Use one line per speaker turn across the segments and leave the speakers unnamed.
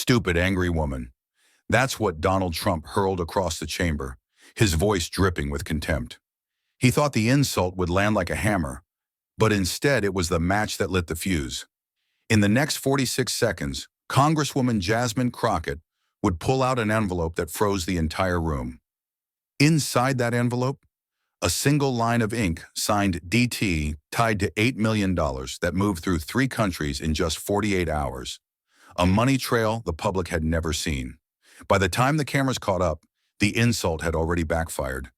Stupid, angry woman. That's what Donald Trump hurled across the chamber, his voice dripping with contempt. He thought the insult would land like a hammer, but instead it was the match that lit the fuse. In the next 46 seconds, Congresswoman Jasmine Crockett would pull out an envelope that froze the entire room. Inside that envelope, a single line of ink signed DT tied to $8 million that moved through 3 countries in just 48 hours. A money trail the public had never seen. By the time the cameras caught up, the insult had already backfired,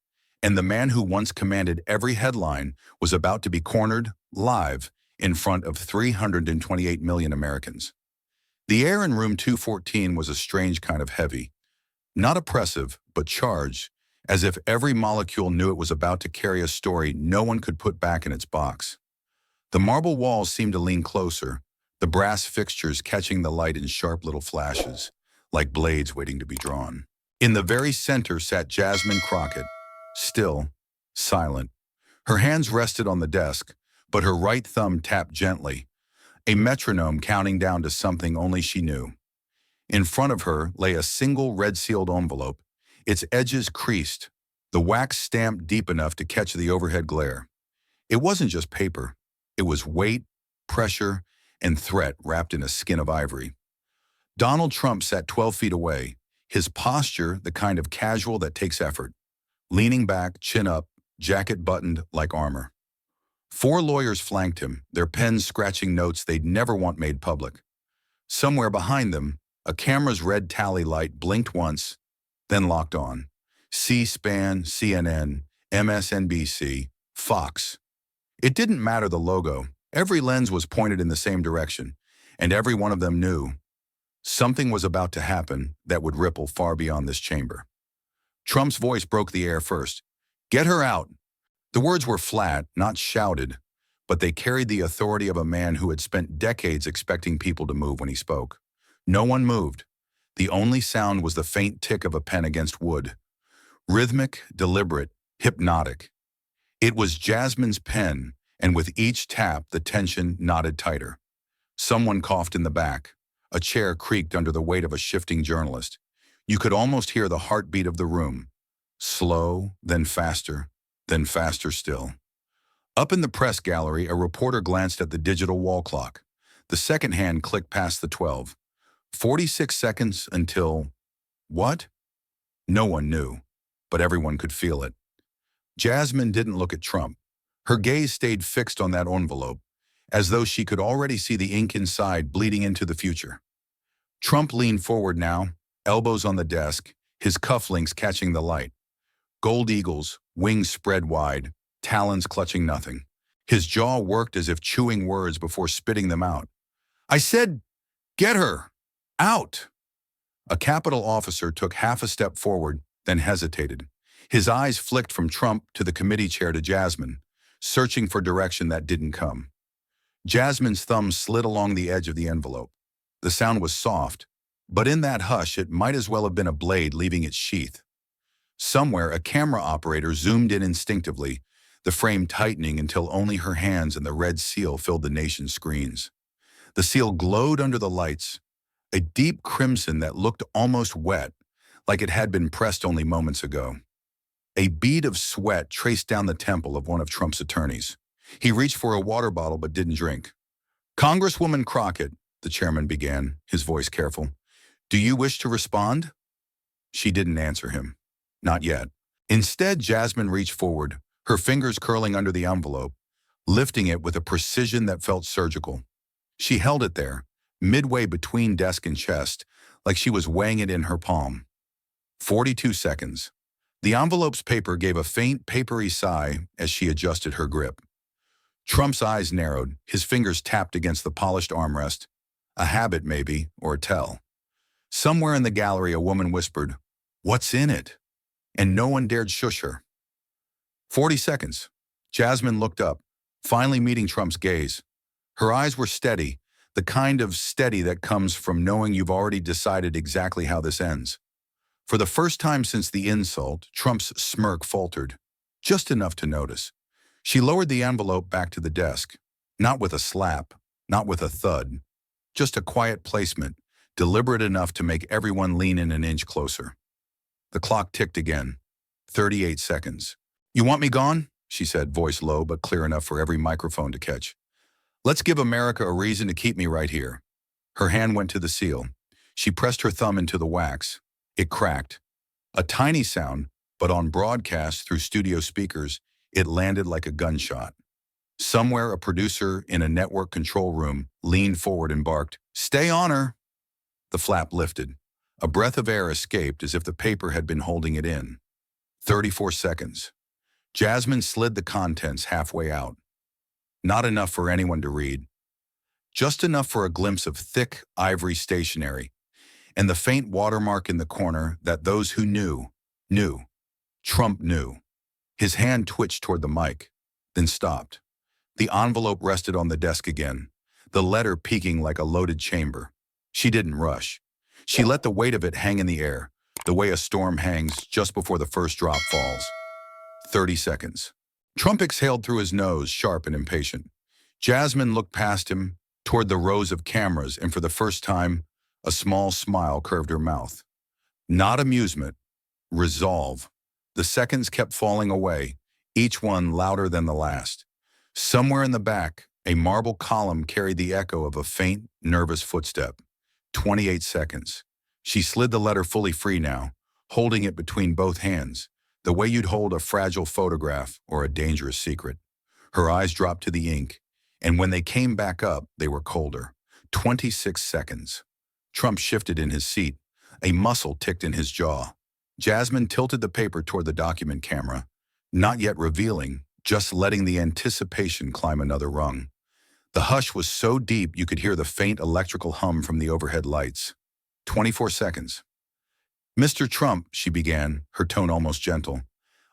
and the man who once commanded every headline was about to be cornered live in front of 328 million Americans. The air in room 214 was a strange kind of heavy, not oppressive, but charged, as if every molecule knew it was about to carry a story no one could put back in its box. The marble walls seemed to lean closer, the brass fixtures catching the light in sharp little flashes, like blades waiting to be drawn. In the very center sat Jasmine Crockett, still, silent. Her hands rested on the desk, but her right thumb tapped gently, a metronome counting down to something only she knew. In front of her lay a single red-sealed envelope, its edges creased, the wax stamped deep enough to catch the overhead glare. It wasn't just paper. It was weight, pressure, and threat wrapped in a skin of ivory. Donald Trump sat 12 feet away, his posture the kind of casual that takes effort, leaning back, chin up, jacket buttoned like armor. 4 lawyers flanked him, their pens scratching notes they'd never want made public. Somewhere behind them, a camera's red tally light blinked once, then locked on. C-SPAN, CNN, MSNBC, Fox. It didn't matter the logo. Every lens was pointed in the same direction, and every one of them knew something was about to happen that would ripple far beyond this chamber. Trump's voice broke the air first. "Get her out." The words were flat, not shouted, but they carried the authority of a man who had spent decades expecting people to move when he spoke. No one moved. The only sound was the faint tick of a pen against wood. Rhythmic, deliberate, hypnotic. It was Jasmine's pen, and with each tap, the tension knotted tighter. Someone coughed in the back. A chair creaked under the weight of a shifting journalist. You could almost hear the heartbeat of the room. Slow, then faster still. Up in the press gallery, a reporter glanced at the digital wall clock. The second hand clicked past the 12. 46 seconds until... what? No one knew, but everyone could feel it. Jasmine didn't look at Trump. Her gaze stayed fixed on that envelope, as though she could already see the ink inside bleeding into the future. Trump leaned forward now, elbows on the desk, his cufflinks catching the light. Gold eagles, wings spread wide, talons clutching nothing. His jaw worked as if chewing words before spitting them out. "I said, get her! Out!" A Capitol officer took half a step forward, then hesitated. His eyes flicked from Trump to the committee chair to Jasmine, searching for direction that didn't come. Jasmine's thumb slid along the edge of the envelope. The sound was soft, but in that hush it might as well have been a blade leaving its sheath. Somewhere, a camera operator zoomed in instinctively, the frame tightening until only her hands and the red seal filled the nation's screens. The seal glowed under the lights, a deep crimson that looked almost wet, like it had been pressed only moments ago. A bead of sweat traced down the temple of one of Trump's attorneys. He reached for a water bottle but didn't drink. "Congresswoman Crockett," the chairman began, his voice careful, "do you wish to respond?" She didn't answer him. Not yet. Instead, Jasmine reached forward, her fingers curling under the envelope, lifting it with a precision that felt surgical. She held it there, midway between desk and chest, like she was weighing it in her palm. 42 seconds. The envelope's paper gave a faint, papery sigh as she adjusted her grip. Trump's eyes narrowed, his fingers tapped against the polished armrest. A habit, maybe, or a tell. Somewhere in the gallery, a woman whispered, "What's in it?" And no one dared shush her. 40 seconds. Jasmine looked up, finally meeting Trump's gaze. Her eyes were steady, the kind of steady that comes from knowing you've already decided exactly how this ends. For the first time since the insult, Trump's smirk faltered, just enough to notice. She lowered the envelope back to the desk, not with a slap, not with a thud, just a quiet placement, deliberate enough to make everyone lean in an inch closer. The clock ticked again. 38 seconds. "You want me gone?" she said, voice low but clear enough for every microphone to catch. "Let's give America a reason to keep me right here." Her hand went to the seal. She pressed her thumb into the wax. It cracked. A tiny sound, but on broadcast through studio speakers, it landed like a gunshot. Somewhere, a producer in a network control room leaned forward and barked, "Stay on her!" The flap lifted. A breath of air escaped as if the paper had been holding it in. 34 seconds. Jasmine slid the contents halfway out. Not enough for anyone to read. Just enough for a glimpse of thick, ivory stationery, and the faint watermark in the corner that those who knew. Trump knew. His hand twitched toward the mic, then stopped. The envelope rested on the desk again, the letter peaking like a loaded chamber. She didn't rush. She let the weight of it hang in the air, the way a storm hangs just before the first drop falls. 30 seconds. Trump exhaled through his nose, sharp and impatient. Jasmine looked past him, toward the rows of cameras, and for the first time, a small smile curved her mouth. Not amusement, resolve. The seconds kept falling away, each one louder than the last. Somewhere in the back, a marble column carried the echo of a faint, nervous footstep. 28 seconds. She slid the letter fully free now, holding it between both hands, the way you'd hold a fragile photograph or a dangerous secret. Her eyes dropped to the ink, and when they came back up, they were colder. 26 seconds. Trump shifted in his seat. A muscle ticked in his jaw. Jasmine tilted the paper toward the document camera, not yet revealing, just letting the anticipation climb another rung. The hush was so deep you could hear the faint electrical hum from the overhead lights. 24 seconds. "Mr. Trump," she began, her tone almost gentle,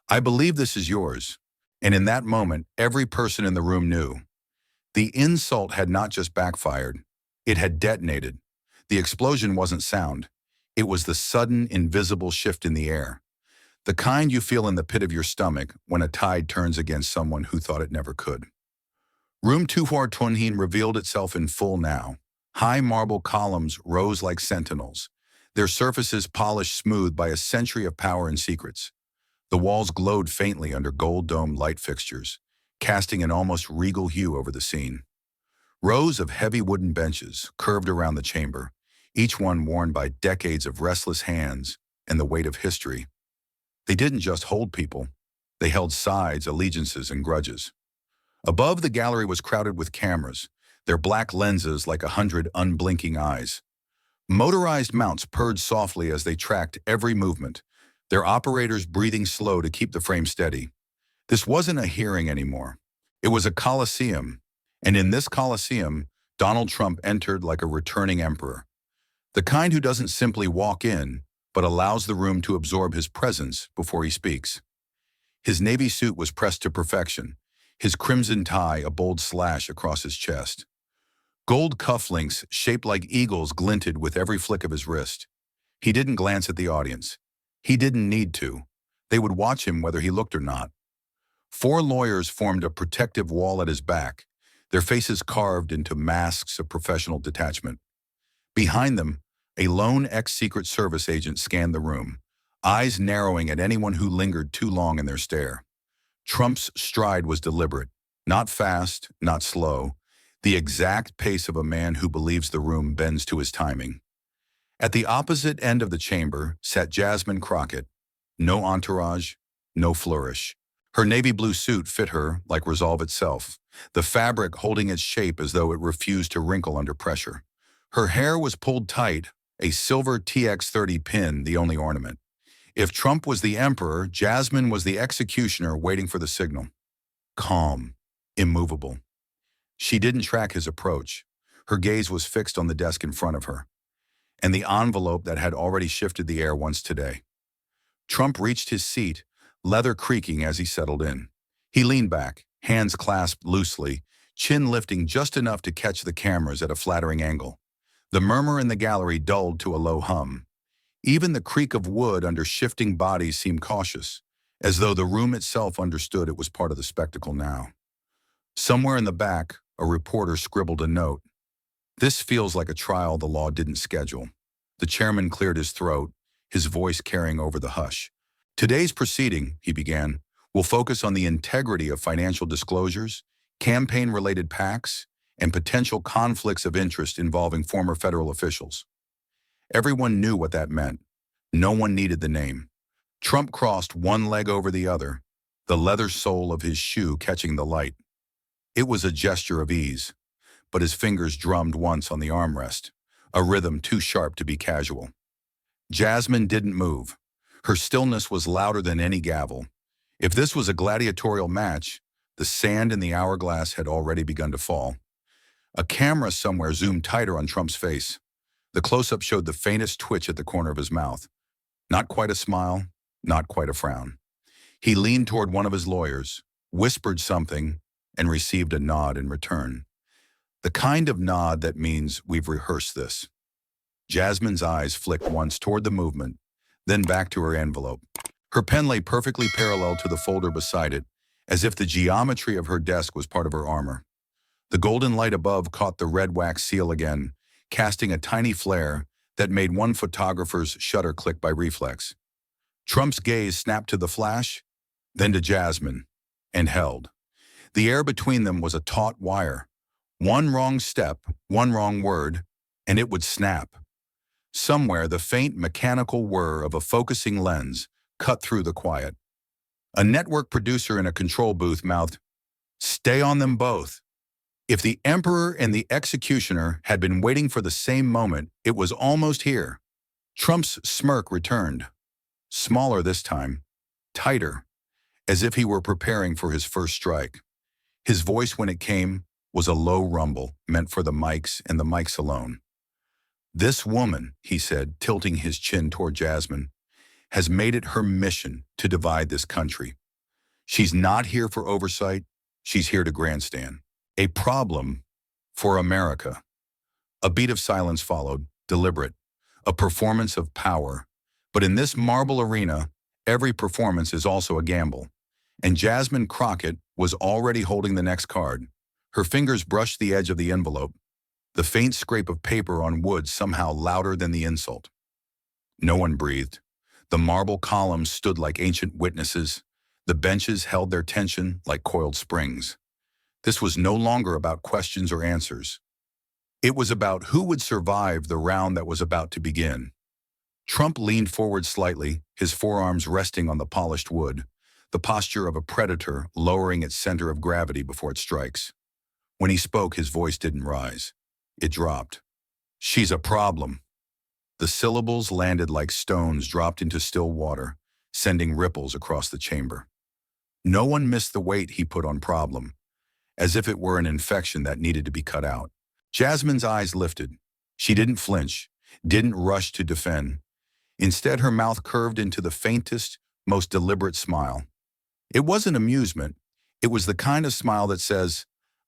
"I believe this is yours." And in that moment, every person in the room knew. The insult had not just backfired, it had detonated. The explosion wasn't sound. It was the sudden, invisible shift in the air. The kind you feel in the pit of your stomach when a tide turns against someone who thought it never could. Room 214 revealed itself in full now. High marble columns rose like sentinels, their surfaces polished smooth by a century of power and secrets. The walls glowed faintly under gold-domed light fixtures, casting an almost regal hue over the scene. Rows of heavy wooden benches curved around the chamber, each one worn by decades of restless hands and the weight of history. They didn't just hold people. They held sides, allegiances, and grudges. Above, the gallery was crowded with cameras, their black lenses like 100 unblinking eyes. Motorized mounts purred softly as they tracked every movement, their operators breathing slow to keep the frame steady. This wasn't a hearing anymore. It was a coliseum, and in this coliseum, Donald Trump entered like a returning emperor. The kind who doesn't simply walk in, but allows the room to absorb his presence before he speaks. His navy suit was pressed to perfection, his crimson tie a bold slash across his chest. Gold cufflinks shaped like eagles glinted with every flick of his wrist. He didn't glance at the audience. He didn't need to. They would watch him whether he looked or not. 4 lawyers formed a protective wall at his back, their faces carved into masks of professional detachment. Behind them, a lone ex-Secret Service agent scanned the room, eyes narrowing at anyone who lingered too long in their stare. Trump's stride was deliberate, not fast, not slow, the exact pace of a man who believes the room bends to his timing. At the opposite end of the chamber sat Jasmine Crockett. No entourage, no flourish. Her navy blue suit fit her like resolve itself, the fabric holding its shape as though it refused to wrinkle under pressure. Her hair was pulled tight, a silver TX30 pin the only ornament. If Trump was the emperor, Jasmine was the executioner waiting for the signal. Calm, immovable. She didn't track his approach. Her gaze was fixed on the desk in front of her, and the envelope that had already shifted the air once today. Trump reached his seat, leather creaking as he settled in. He leaned back, hands clasped loosely, chin lifting just enough to catch the cameras at a flattering angle. The murmur in the gallery dulled to a low hum. Even the creak of wood under shifting bodies seemed cautious, as though the room itself understood it was part of the spectacle now. Somewhere in the back, a reporter scribbled a note. "This feels like a trial the law didn't schedule." The chairman cleared his throat, his voice carrying over the hush. Today's proceeding, he began, will focus on the integrity of financial disclosures, campaign-related PACs, and potential conflicts of interest involving former federal officials. Everyone knew what that meant. No one needed the name. Trump crossed one leg over the other, the leather sole of his shoe catching the light. It was a gesture of ease, but his fingers drummed once on the armrest, a rhythm too sharp to be casual. Jasmine didn't move. Her stillness was louder than any gavel. If this was a gladiatorial match, the sand in the hourglass had already begun to fall. A camera somewhere zoomed tighter on Trump's face. The close-up showed the faintest twitch at the corner of his mouth. Not quite a smile, not quite a frown. He leaned toward one of his lawyers, whispered something, and received a nod in return. The kind of nod that means we've rehearsed this. Jasmine's eyes flicked once toward the movement, then back to her envelope. Her pen lay perfectly parallel to the folder beside it, as if the geometry of her desk was part of her armor. The golden light above caught the red wax seal again, casting a tiny flare that made one photographer's shutter click by reflex. Trump's gaze snapped to the flash, then to Jasmine, and held. The air between them was a taut wire. One wrong step, one wrong word, and it would snap. Somewhere, the faint mechanical whir of a focusing lens cut through the quiet. A network producer in a control booth mouthed, "Stay on them both." If the emperor and the executioner had been waiting for the same moment, it was almost here. Trump's smirk returned. Smaller this time, tighter, as if he were preparing for his first strike. His voice, when it came, was a low rumble meant for the mics and the mics alone. "This woman," he said, tilting his chin toward Jasmine, "has made it her mission to divide this country. She's not here for oversight, she's here to grandstand. A problem for America." A beat of silence followed, deliberate, a performance of power. But in this marble arena, every performance is also a gamble. And Jasmine Crockett was already holding the next card. Her fingers brushed the edge of the envelope, the faint scrape of paper on wood somehow louder than the insult. No one breathed. The marble columns stood like ancient witnesses. The benches held their tension like coiled springs. This was no longer about questions or answers. It was about who would survive the round that was about to begin. Trump leaned forward slightly, his forearms resting on the polished wood, the posture of a predator lowering its center of gravity before it strikes. When he spoke, his voice didn't rise. It dropped. "She's a problem." The syllables landed like stones dropped into still water, sending ripples across the chamber. No one missed the weight he put on problem, as if it were an infection that needed to be cut out. Jasmine's eyes lifted. She didn't flinch, didn't rush to defend. Instead, her mouth curved into the faintest, most deliberate smile. It wasn't amusement. It was the kind of smile that says,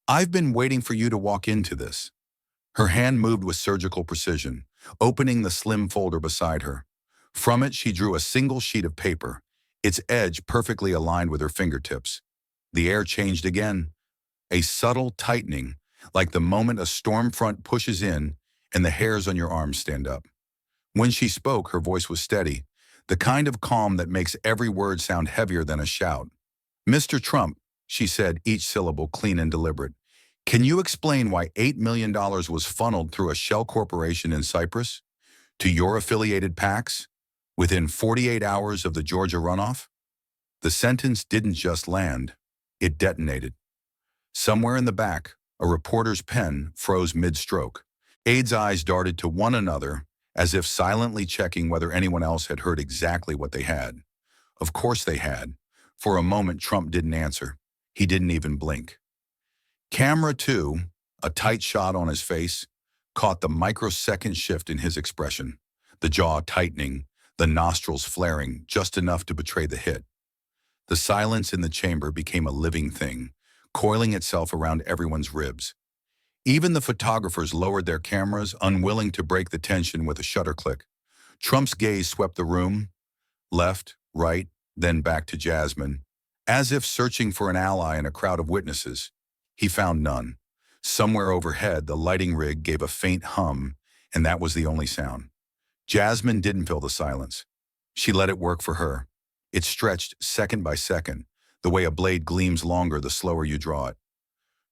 "I've been waiting for you to walk into this." Her hand moved with surgical precision, opening the slim folder beside her. From it, she drew a single sheet of paper, its edge perfectly aligned with her fingertips. The air changed again, a subtle tightening, like the moment a storm front pushes in and the hairs on your arms stand up. When she spoke, her voice was steady, the kind of calm that makes every word sound heavier than a shout. "Mr. Trump," she said, each syllable clean and deliberate, "can you explain why $8 million was funneled through a shell corporation in Cyprus to your affiliated PACs within 48 hours of the Georgia runoff?" The sentence didn't just land, it detonated. Somewhere in the back, a reporter's pen froze mid-stroke. Aides' eyes darted to one another, as if silently checking whether anyone else had heard exactly what they had. Of course they had. For a moment, Trump didn't answer. He didn't even blink. Camera 2, a tight shot on his face, caught the microsecond shift in his expression, the jaw tightening, the nostrils flaring just enough to betray the hit. The silence in the chamber became a living thing, coiling itself around everyone's ribs. Even the photographers lowered their cameras, unwilling to break the tension with a shutter click. Trump's gaze swept the room, left, right, then back to Jasmine, as if searching for an ally in a crowd of witnesses. He found none. Somewhere overhead, the lighting rig gave a faint hum, and that was the only sound. Jasmine didn't fill the silence. She let it work for her. It stretched second by second, the way a blade gleams longer the slower you draw it.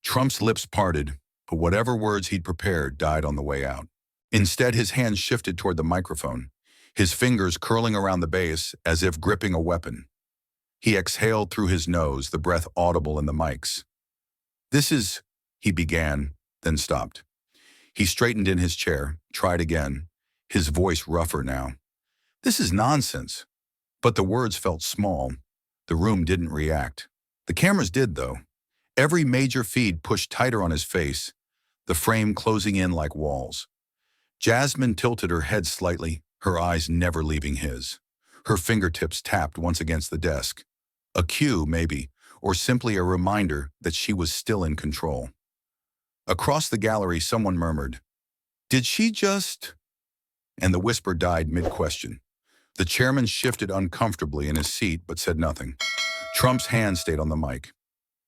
Trump's lips parted, but whatever words he'd prepared died on the way out. Instead, his hands shifted toward the microphone, his fingers curling around the base as if gripping a weapon. He exhaled through his nose, the breath audible in the mics. "This is," he began, then stopped. He straightened in his chair, tried again, his voice rougher now. "This is nonsense." But the words felt small. The room didn't react. The cameras did, though. Every major feed pushed tighter on his face, the frame closing in like walls. Jasmine tilted her head slightly, her eyes never leaving his. Her fingertips tapped once against the desk. A cue, maybe, or simply a reminder that she was still in control. Across the gallery, someone murmured, "Did she just—" And the whisper died mid-question. The chairman shifted uncomfortably in his seat but said nothing. Trump's hand stayed on the mic.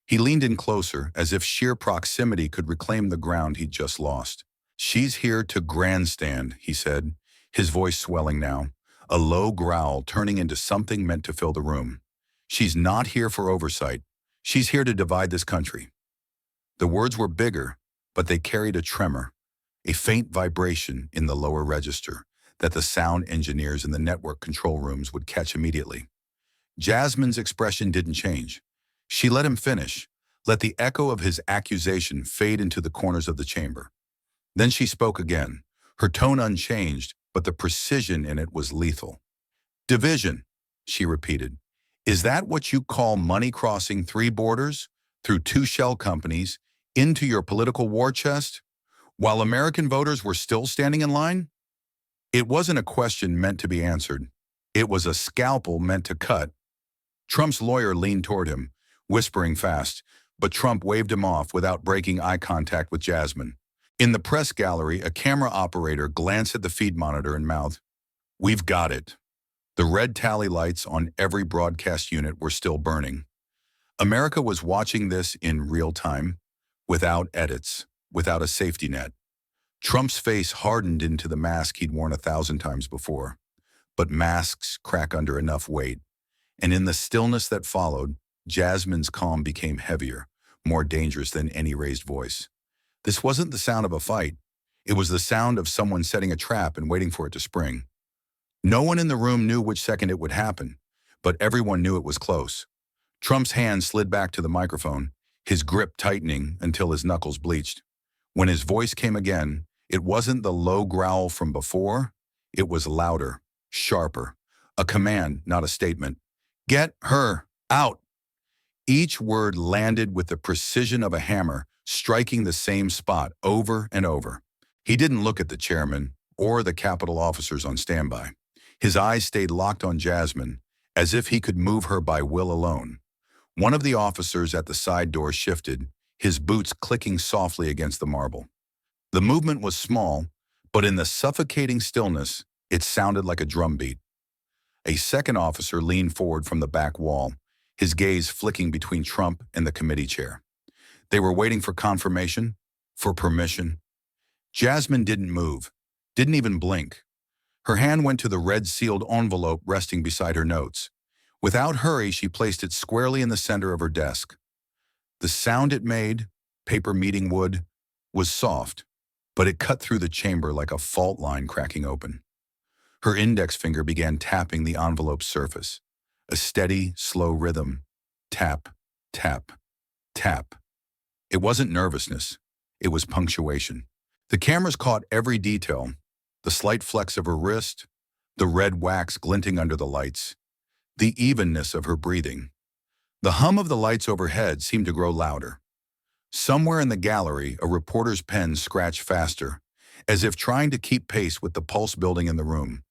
He leaned in closer, as if sheer proximity could reclaim the ground he'd just lost. "She's here to grandstand," he said, his voice swelling now, a low growl turning into something meant to fill the room. "She's not here for oversight. She's here to divide this country." The words were bigger, but they carried a tremor, a faint vibration in the lower register that the sound engineers in the network control rooms would catch immediately. Jasmine's expression didn't change. She let him finish, let the echo of his accusation fade into the corners of the chamber. Then she spoke again, her tone unchanged, but the precision in it was lethal. "Division," she repeated. "Is that what you call money crossing 3 borders, through 2 shell companies, into your political war chest, while American voters were still standing in line?" It wasn't a question meant to be answered. It was a scalpel meant to cut. Trump's lawyer leaned toward him, whispering fast, but Trump waved him off without breaking eye contact with Jasmine. In the press gallery, a camera operator glanced at the feed monitor and mouthed, "We've got it." The red tally lights on every broadcast unit were still burning. America was watching this in real time, without edits, without a safety net. Trump's face hardened into the mask he'd worn 1,000 times before. But masks crack under enough weight. And in the stillness that followed, Jasmine's calm became heavier, more dangerous than any raised voice. This wasn't the sound of a fight. It was the sound of someone setting a trap and waiting for it to spring. No one in the room knew which second it would happen, but everyone knew it was close. Trump's hand slid back to the microphone, his grip tightening until his knuckles bleached. When his voice came again, it wasn't the low growl from before. It was louder, sharper. A command, not a statement. "Get her out." Each word landed with the precision of a hammer, striking the same spot over and over. He didn't look at the chairman or the Capitol officers on standby. His eyes stayed locked on Jasmine, as if he could move her by will alone. One of the officers at the side door shifted, his boots clicking softly against the marble. The movement was small, but in the suffocating stillness, it sounded like a drumbeat. A second officer leaned forward from the back wall, his gaze flicking between Trump and the committee chair. They were waiting for confirmation, for permission. Jasmine didn't move, didn't even blink. Her hand went to the red-sealed envelope resting beside her notes. Without hurry, she placed it squarely in the center of her desk. The sound it made, paper meeting wood, was soft, but it cut through the chamber like a fault line cracking open. Her index finger began tapping the envelope's surface. A steady, slow rhythm. Tap, tap, tap. It wasn't nervousness. It was punctuation. The cameras caught every detail. The slight flex of her wrist, the red wax glinting under the lights, the evenness of her breathing. The hum of the lights overhead seemed to grow louder. Somewhere in the gallery, a reporter's pen scratched faster, as if trying to keep pace with the pulse building in the room.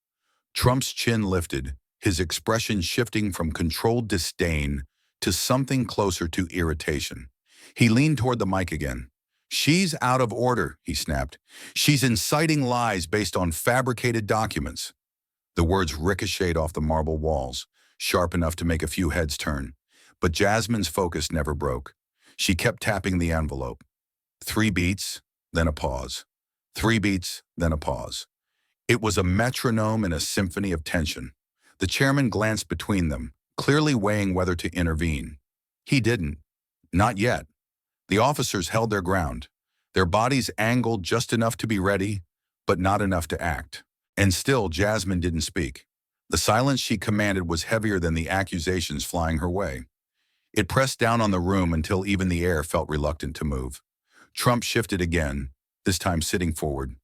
Trump's chin lifted, his expression shifting from controlled disdain to something closer to irritation. He leaned toward the mic again. "She's out of order," he snapped. "She's inciting lies based on fabricated documents." The words ricocheted off the marble walls, sharp enough to make a few heads turn. But Jasmine's focus never broke. She kept tapping the envelope. 3 beats, then a pause. 3 beats, then a pause. It was a metronome in a symphony of tension. The chairman glanced between them, clearly weighing whether to intervene. He didn't. Not yet. The officers held their ground, their bodies angled just enough to be ready, but not enough to act. And still, Jasmine didn't speak. The silence she commanded was heavier than the accusations flying her way. It pressed down on the room until even the air felt reluctant to move. Trump shifted again, this time sitting forward,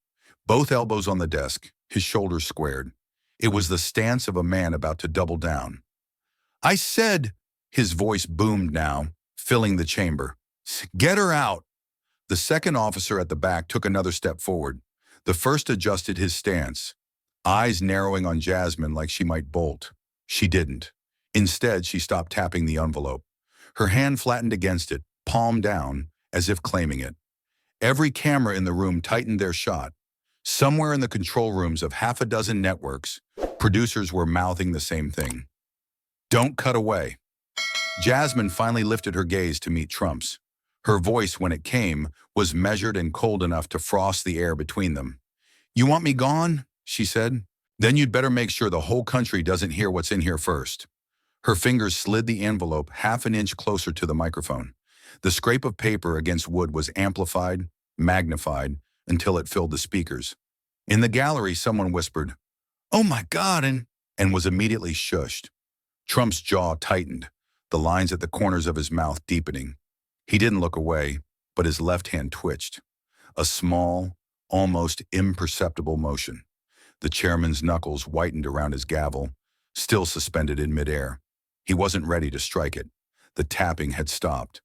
both elbows on the desk, his shoulders squared. It was the stance of a man about to double down. "I said," his voice boomed now, filling the chamber. "Get her out." The second officer at the back took another step forward. The first adjusted his stance, eyes narrowing on Jasmine like she might bolt. She didn't. Instead, she stopped tapping the envelope. Her hand flattened against it, palm down, as if claiming it. Every camera in the room tightened their shot. Somewhere in the control rooms of half a dozen networks, producers were mouthing the same thing. "Don't cut away." Jasmine finally lifted her gaze to meet Trump's. Her voice, when it came, was measured and cold enough to frost the air between them. "You want me gone?" she said. "Then you'd better make sure the whole country doesn't hear what's in here first." Her fingers slid the envelope half an inch closer to the microphone. The scrape of paper against wood was amplified, magnified, until it filled the speakers. In the gallery, someone whispered, "Oh my God," and was immediately shushed. Trump's jaw tightened, the lines at the corners of his mouth deepening. He didn't look away, but his left hand twitched. A small, almost imperceptible motion. The chairman's knuckles whitened around his gavel, still suspended in midair. He wasn't ready to strike it. The tapping had stopped.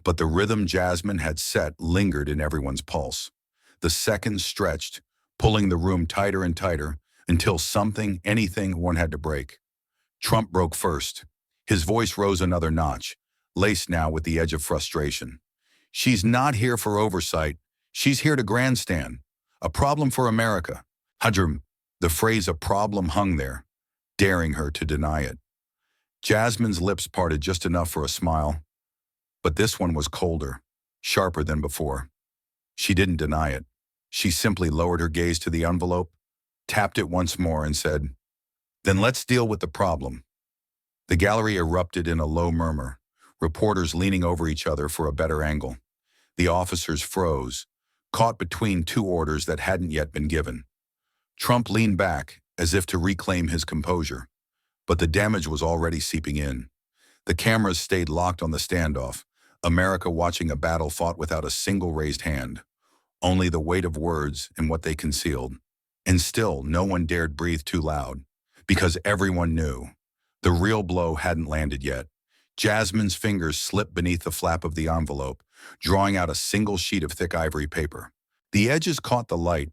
But the rhythm Jasmine had set lingered in everyone's pulse. The seconds stretched, pulling the room tighter and tighter, until something, anything, one had to break. Trump broke first. His voice rose another notch, laced now with the edge of frustration. "She's not here for oversight. She's here to grandstand. A problem for America." Hadrum, the phrase "a problem" hung there, daring her to deny it. Jasmine's lips parted just enough for a smile, but this one was colder, sharper than before. She didn't deny it. She simply lowered her gaze to the envelope, tapped it once more, and said, "Then let's deal with the problem." The gallery erupted in a low murmur, reporters leaning over each other for a better angle. The officers froze, caught between two orders that hadn't yet been given. Trump leaned back, as if to reclaim his composure, but the damage was already seeping in. The cameras stayed locked on the standoff, America watching a battle fought without a single raised hand, only the weight of words and what they concealed. And still, no one dared breathe too loud, because everyone knew. The real blow hadn't landed yet. Jasmine's fingers slipped beneath the flap of the envelope, drawing out a single sheet of thick ivory paper. The edges caught the light,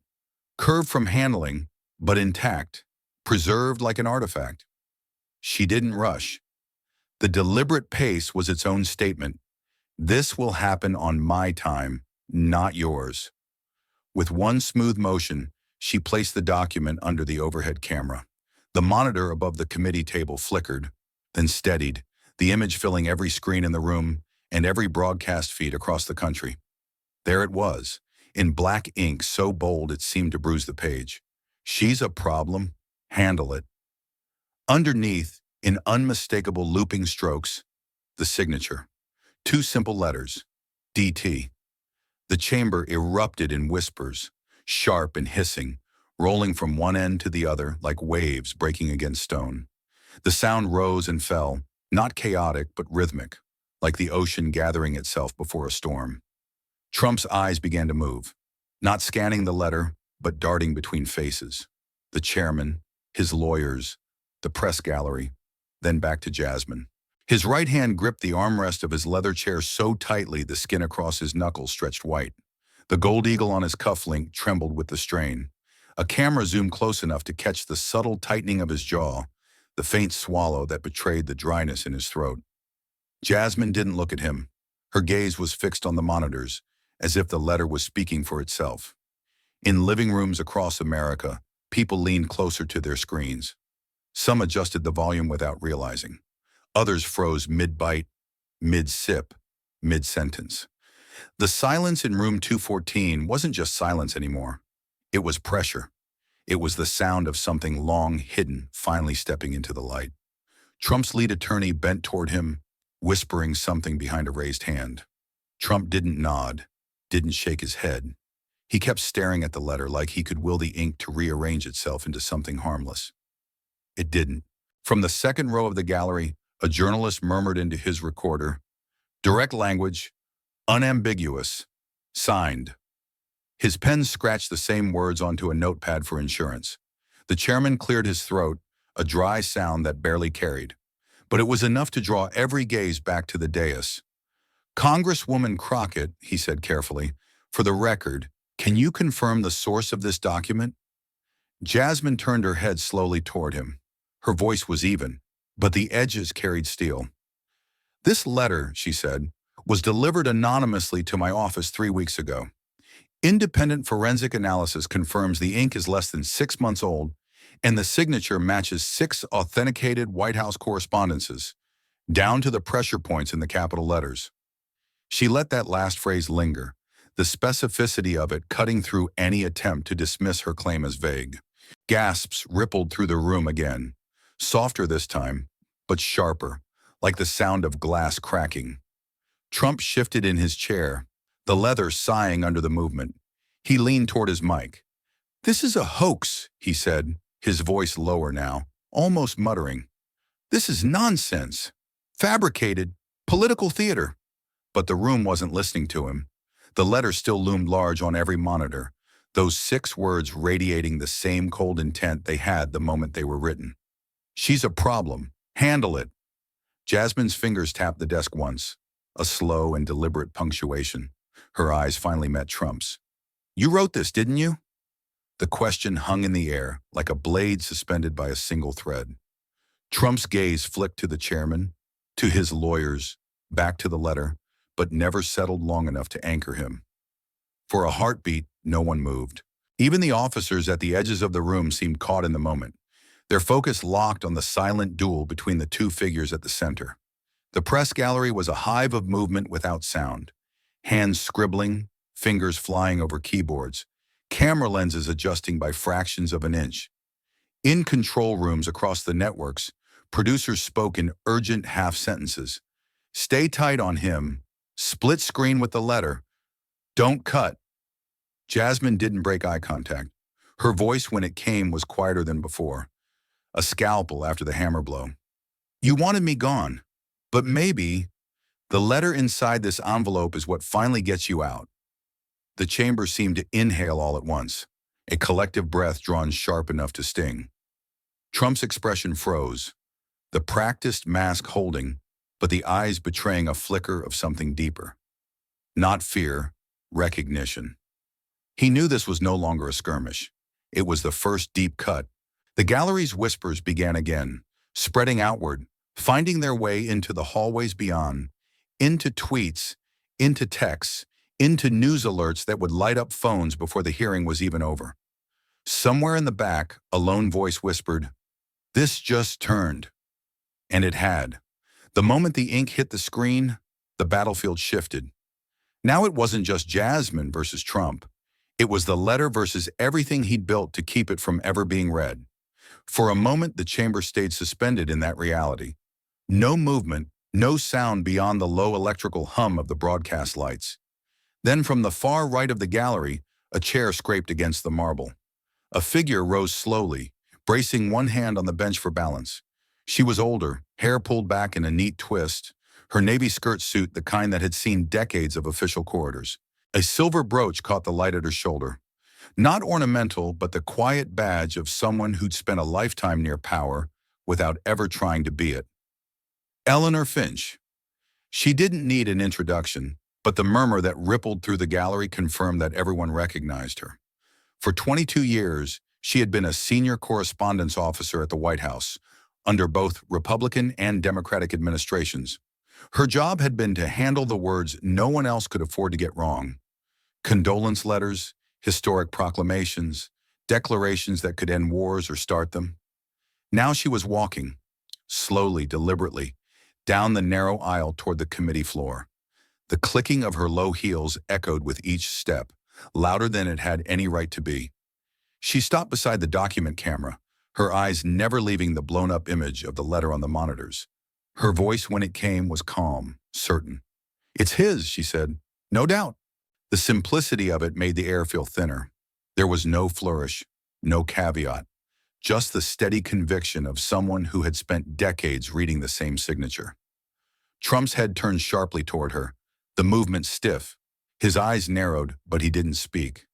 curved from handling, but intact, preserved like an artifact. She didn't rush. The deliberate pace was its own statement. "This will happen on my time, not yours." With one smooth motion, she placed the document under the overhead camera. The monitor above the committee table flickered, then steadied, the image filling every screen in the room and every broadcast feed across the country. There it was, in black ink so bold it seemed to bruise the page. "She's a problem. Handle it." Underneath, in unmistakable looping strokes, the signature. Two simple letters, DT. The chamber erupted in whispers, sharp and hissing, rolling from one end to the other like waves breaking against stone. The sound rose and fell, not chaotic but rhythmic, like the ocean gathering itself before a storm. Trump's eyes began to move, not scanning the letter, but darting between faces. The chairman, his lawyers, the press gallery, then back to Jasmine. His right hand gripped the armrest of his leather chair so tightly the skin across his knuckles stretched white. The gold eagle on his cufflink trembled with the strain. A camera zoomed close enough to catch the subtle tightening of his jaw, the faint swallow that betrayed the dryness in his throat. Jasmine didn't look at him. Her gaze was fixed on the monitors, as if the letter was speaking for itself. In living rooms across America, people leaned closer to their screens. Some adjusted the volume without realizing. Others froze mid-bite, mid-sip, mid-sentence. The silence in room 214 wasn't just silence anymore. It was pressure. It was the sound of something long hidden finally stepping into the light. Trump's lead attorney bent toward him, whispering something behind a raised hand. Trump didn't nod, didn't shake his head. He kept staring at the letter like he could will the ink to rearrange itself into something harmless. It didn't. From the second row of the gallery, a journalist murmured into his recorder, "Direct language, unambiguous, signed." His pen scratched the same words onto a notepad for insurance. The chairman cleared his throat, a dry sound that barely carried. But it was enough to draw every gaze back to the dais. "Congresswoman Crockett," he said carefully, "for the record, can you confirm the source of this document?" Jasmine turned her head slowly toward him. Her voice was even, but the edges carried steel. "This letter," she said, "was delivered anonymously to my office 3 weeks ago. Independent forensic analysis confirms the ink is less than 6 months old, and the signature matches 6 authenticated White House correspondences, down to the pressure points in the capital letters." She let that last phrase linger, the specificity of it cutting through any attempt to dismiss her claim as vague. Gasps rippled through the room again, softer this time, but sharper, like the sound of glass cracking. Trump shifted in his chair, the leather sighing under the movement. He leaned toward his mic. "This is a hoax," he said, his voice lower now, almost muttering. "This is nonsense. Fabricated, political theater." But the room wasn't listening to him. The letter still loomed large on every monitor, those 6 words radiating the same cold intent they had the moment they were written. "She's a problem. Handle it." Jasmine's fingers tapped the desk once, a slow and deliberate punctuation. Her eyes finally met Trump's. "You wrote this, didn't you?" The question hung in the air, like a blade suspended by a single thread. Trump's gaze flicked to the chairman, to his lawyers, back to the letter, but never settled long enough to anchor him. For a heartbeat, no one moved. Even the officers at the edges of the room seemed caught in the moment, their focus locked on the silent duel between the 2 figures at the center. The press gallery was a hive of movement without sound. Hands scribbling, fingers flying over keyboards, camera lenses adjusting by fractions of an inch. In control rooms across the networks, producers spoke in urgent half-sentences. "Stay tight on him. Split screen with the letter. Don't cut." Jasmine didn't break eye contact. Her voice, when it came, was quieter than before. A scalpel after the hammer blow. "You wanted me gone. But maybe the letter inside this envelope is what finally gets you out." The chamber seemed to inhale all at once, a collective breath drawn sharp enough to sting. Trump's expression froze, the practiced mask holding, but the eyes betraying a flicker of something deeper. Not fear, recognition. He knew this was no longer a skirmish. It was the first deep cut. The gallery's whispers began again, spreading outward, finding their way into the hallways beyond, into tweets, into texts, into news alerts that would light up phones before the hearing was even over. Somewhere in the back, a lone voice whispered, "This just turned." And it had. The moment the ink hit the screen, the battlefield shifted. Now it wasn't just Jasmine versus Trump. It was the letter versus everything he'd built to keep it from ever being read. For a moment, the chamber stayed suspended in that reality. No movement, no sound beyond the low electrical hum of the broadcast lights. Then from the far right of the gallery, a chair scraped against the marble. A figure rose slowly, bracing one hand on the bench for balance. She was older, hair pulled back in a neat twist, her navy skirt suit the kind that had seen decades of official corridors. A silver brooch caught the light at her shoulder. Not ornamental, but the quiet badge of someone who'd spent a lifetime near power without ever trying to be it. Eleanor Finch. She didn't need an introduction, but the murmur that rippled through the gallery confirmed that everyone recognized her. For 22 years, she had been a senior correspondence officer at the White House, under both Republican and Democratic administrations. Her job had been to handle the words no one else could afford to get wrong. Condolence letters, historic proclamations, declarations that could end wars or start them. Now she was walking, slowly, deliberately, down the narrow aisle toward the committee floor. The clicking of her low heels echoed with each step, louder than it had any right to be. She stopped beside the document camera, her eyes never leaving the blown-up image of the letter on the monitors. Her voice, when it came, was calm, certain. "It's his," she said. "No doubt." The simplicity of it made the air feel thinner. There was no flourish, no caveat, just the steady conviction of someone who had spent decades reading the same signature. Trump's head turned sharply toward her, the movement stiff. His eyes narrowed, but he didn't speak.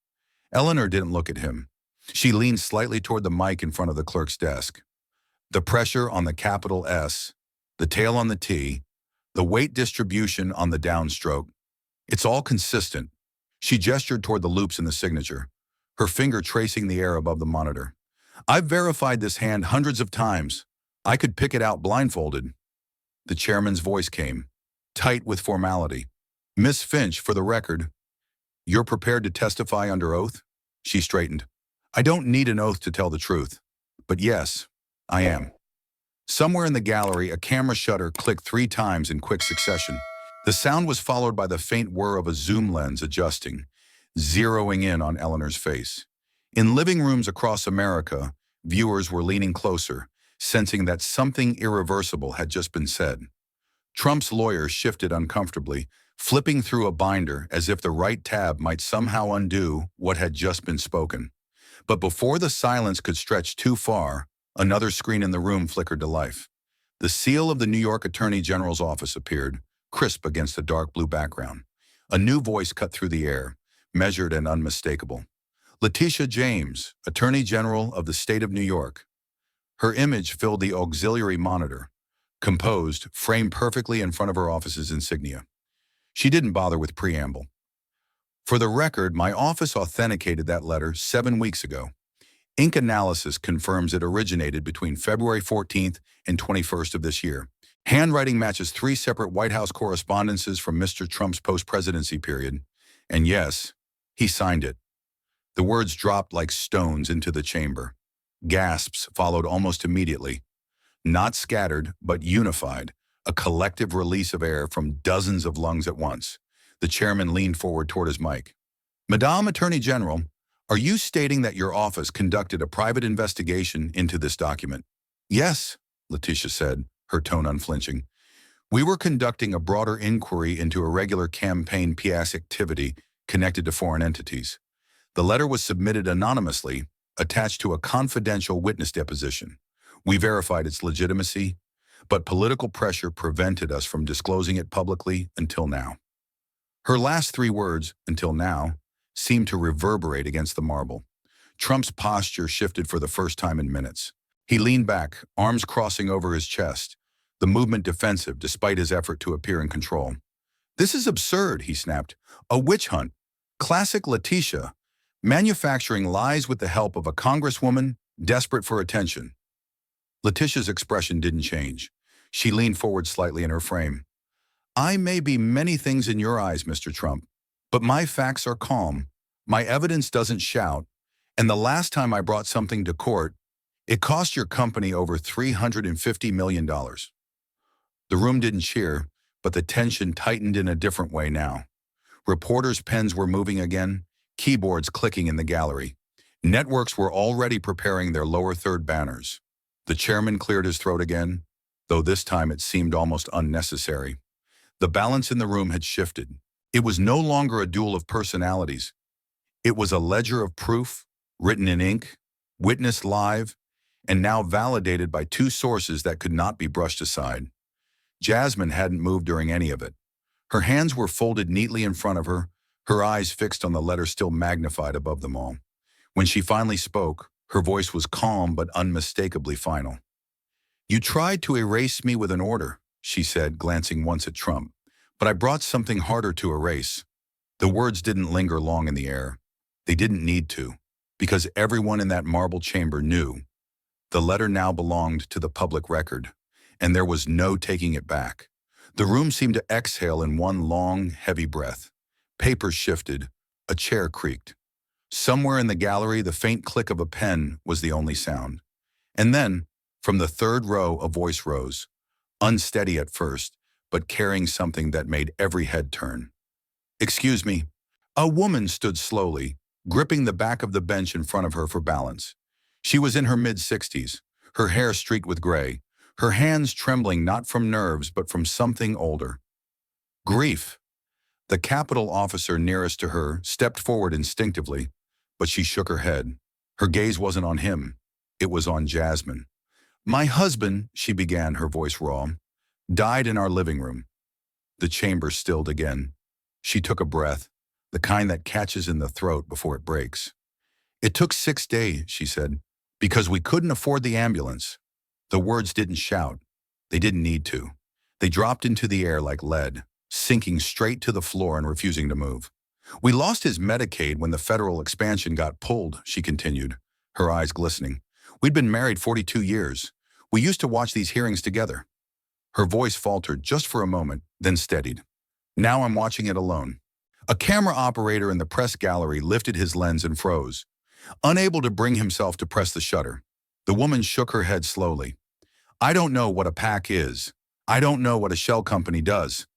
Eleanor didn't look at him. She leaned slightly toward the mic in front of the clerk's desk. The pressure on the capital S, the tail on the T, the weight distribution on the downstroke. It's all consistent. She gestured toward the loops in the signature, her finger tracing the air above the monitor. "I've verified this hand hundreds of times. I could pick it out blindfolded." The chairman's voice came, tight with formality. "Miss Finch, for the record, you're prepared to testify under oath?" She straightened. "I don't need an oath to tell the truth. But yes, I am." Somewhere in the gallery, a camera shutter clicked 3 times in quick succession. The sound was followed by the faint whir of a zoom lens adjusting, zeroing in on Eleanor's face. In living rooms across America, viewers were leaning closer, sensing that something irreversible had just been said. Trump's lawyer shifted uncomfortably, flipping through a binder as if the right tab might somehow undo what had just been spoken. But before the silence could stretch too far, another screen in the room flickered to life. The seal of the New York Attorney General's office appeared, crisp against a dark blue background. A new voice cut through the air, measured and unmistakable. "Letitia James, Attorney General of the State of New York." Her image filled the auxiliary monitor, composed, framed perfectly in front of her office's insignia. She didn't bother with preamble. "For the record, my office authenticated that letter 7 weeks ago. Ink analysis confirms it originated between February 14th and 21st of this year. Handwriting matches 3 separate White House correspondences from Mr. Trump's post-presidency period. And yes, he signed it." The words dropped like stones into the chamber. Gasps followed almost immediately. Not scattered, but unified, a collective release of air from dozens of lungs at once. The chairman leaned forward toward his mic. "Madame Attorney General, are you stating that your office conducted a private investigation into this document?" "Yes," Letitia said, her tone unflinching. "We were conducting a broader inquiry into irregular campaign PS activity connected to foreign entities. The letter was submitted anonymously, attached to a confidential witness deposition. We verified its legitimacy, but political pressure prevented us from disclosing it publicly until now." Her last 3 words, "until now," seemed to reverberate against the marble. Trump's posture shifted for the first time in minutes. He leaned back, arms crossing over his chest, the movement defensive despite his effort to appear in control. "This is absurd," he snapped. "A witch hunt. Classic Letitia. Manufacturing lies with the help of a congresswoman desperate for attention." Letitia's expression didn't change. She leaned forward slightly in her frame. "I may be many things in your eyes, Mr. Trump, but my facts are calm, my evidence doesn't shout, and the last time I brought something to court, it cost your company over $350 million. The room didn't cheer, but the tension tightened in a different way now. Reporters' pens were moving again, keyboards clicking in the gallery. Networks were already preparing their lower third banners. The chairman cleared his throat again, though this time it seemed almost unnecessary. The balance in the room had shifted. It was no longer a duel of personalities. It was a ledger of proof, written in ink, witnessed live, and now validated by 2 sources that could not be brushed aside. Jasmine hadn't moved during any of it. Her hands were folded neatly in front of her, her eyes fixed on the letter still magnified above them all. When she finally spoke, her voice was calm but unmistakably final. "You tried to erase me with an order," she said, glancing once at Trump, "but I brought something harder to erase." The words didn't linger long in the air. They didn't need to, because everyone in that marble chamber knew. The letter now belonged to the public record, and there was no taking it back. The room seemed to exhale in one long, heavy breath. Papers shifted. A chair creaked. Somewhere in the gallery, the faint click of a pen was the only sound. And then, from the 3rd row, a voice rose, unsteady at first, but carrying something that made every head turn. "Excuse me." A woman stood slowly, gripping the back of the bench in front of her for balance. She was in her mid-60s, her hair streaked with gray, her hands trembling not from nerves but from something older. Grief. The Capitol officer nearest to her stepped forward instinctively, but she shook her head. Her gaze wasn't on him. It was on Jasmine. "My husband," she began, her voice raw, "died in our living room." The chamber stilled again. She took a breath, the kind that catches in the throat before it breaks. "It took 6 days," she said, "because we couldn't afford the ambulance." The words didn't shout. They didn't need to. They dropped into the air like lead, sinking straight to the floor and refusing to move. "We lost his Medicaid when the federal expansion got pulled," she continued, her eyes glistening. "We'd been married 42 years. We used to watch these hearings together." Her voice faltered just for a moment, then steadied. "Now I'm watching it alone." A camera operator in the press gallery lifted his lens and froze, unable to bring himself to press the shutter. The woman shook her head slowly. "I don't know what a PAC is. I don't know what a shell company does."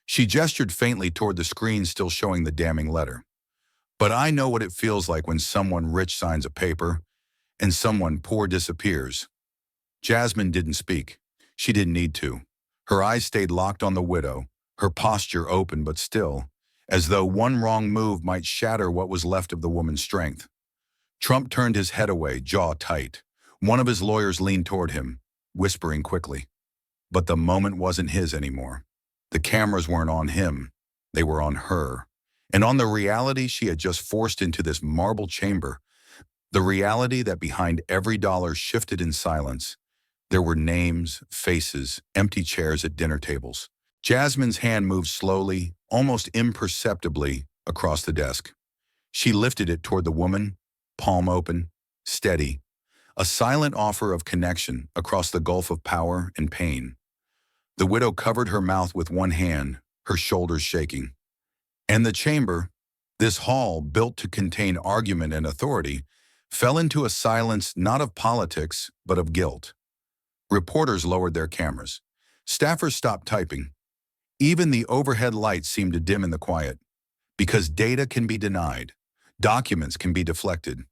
She gestured faintly toward the screen still showing the damning letter. "But I know what it feels like when someone rich signs a paper and someone poor disappears." Jasmine didn't speak. She didn't need to. Her eyes stayed locked on the widow, her posture open but still, as though one wrong move might shatter what was left of the woman's strength. Trump turned his head away, jaw tight. One of his lawyers leaned toward him, whispering quickly. But the moment wasn't his anymore. The cameras weren't on him. They were on her. And on the reality she had just forced into this marble chamber. The reality that behind every dollar shifted in silence. There were names, faces, empty chairs at dinner tables. Jasmine's hand moved slowly, almost imperceptibly, across the desk. She lifted it toward the woman, palm open, steady. A silent offer of connection across the gulf of power and pain. The widow covered her mouth with one hand, her shoulders shaking. And the chamber, this hall built to contain argument and authority, fell into a silence not of politics, but of guilt. Reporters lowered their cameras. Staffers stopped typing. Even the overhead lights seemed to dim in the quiet. Because data can be denied. Documents can be deflected.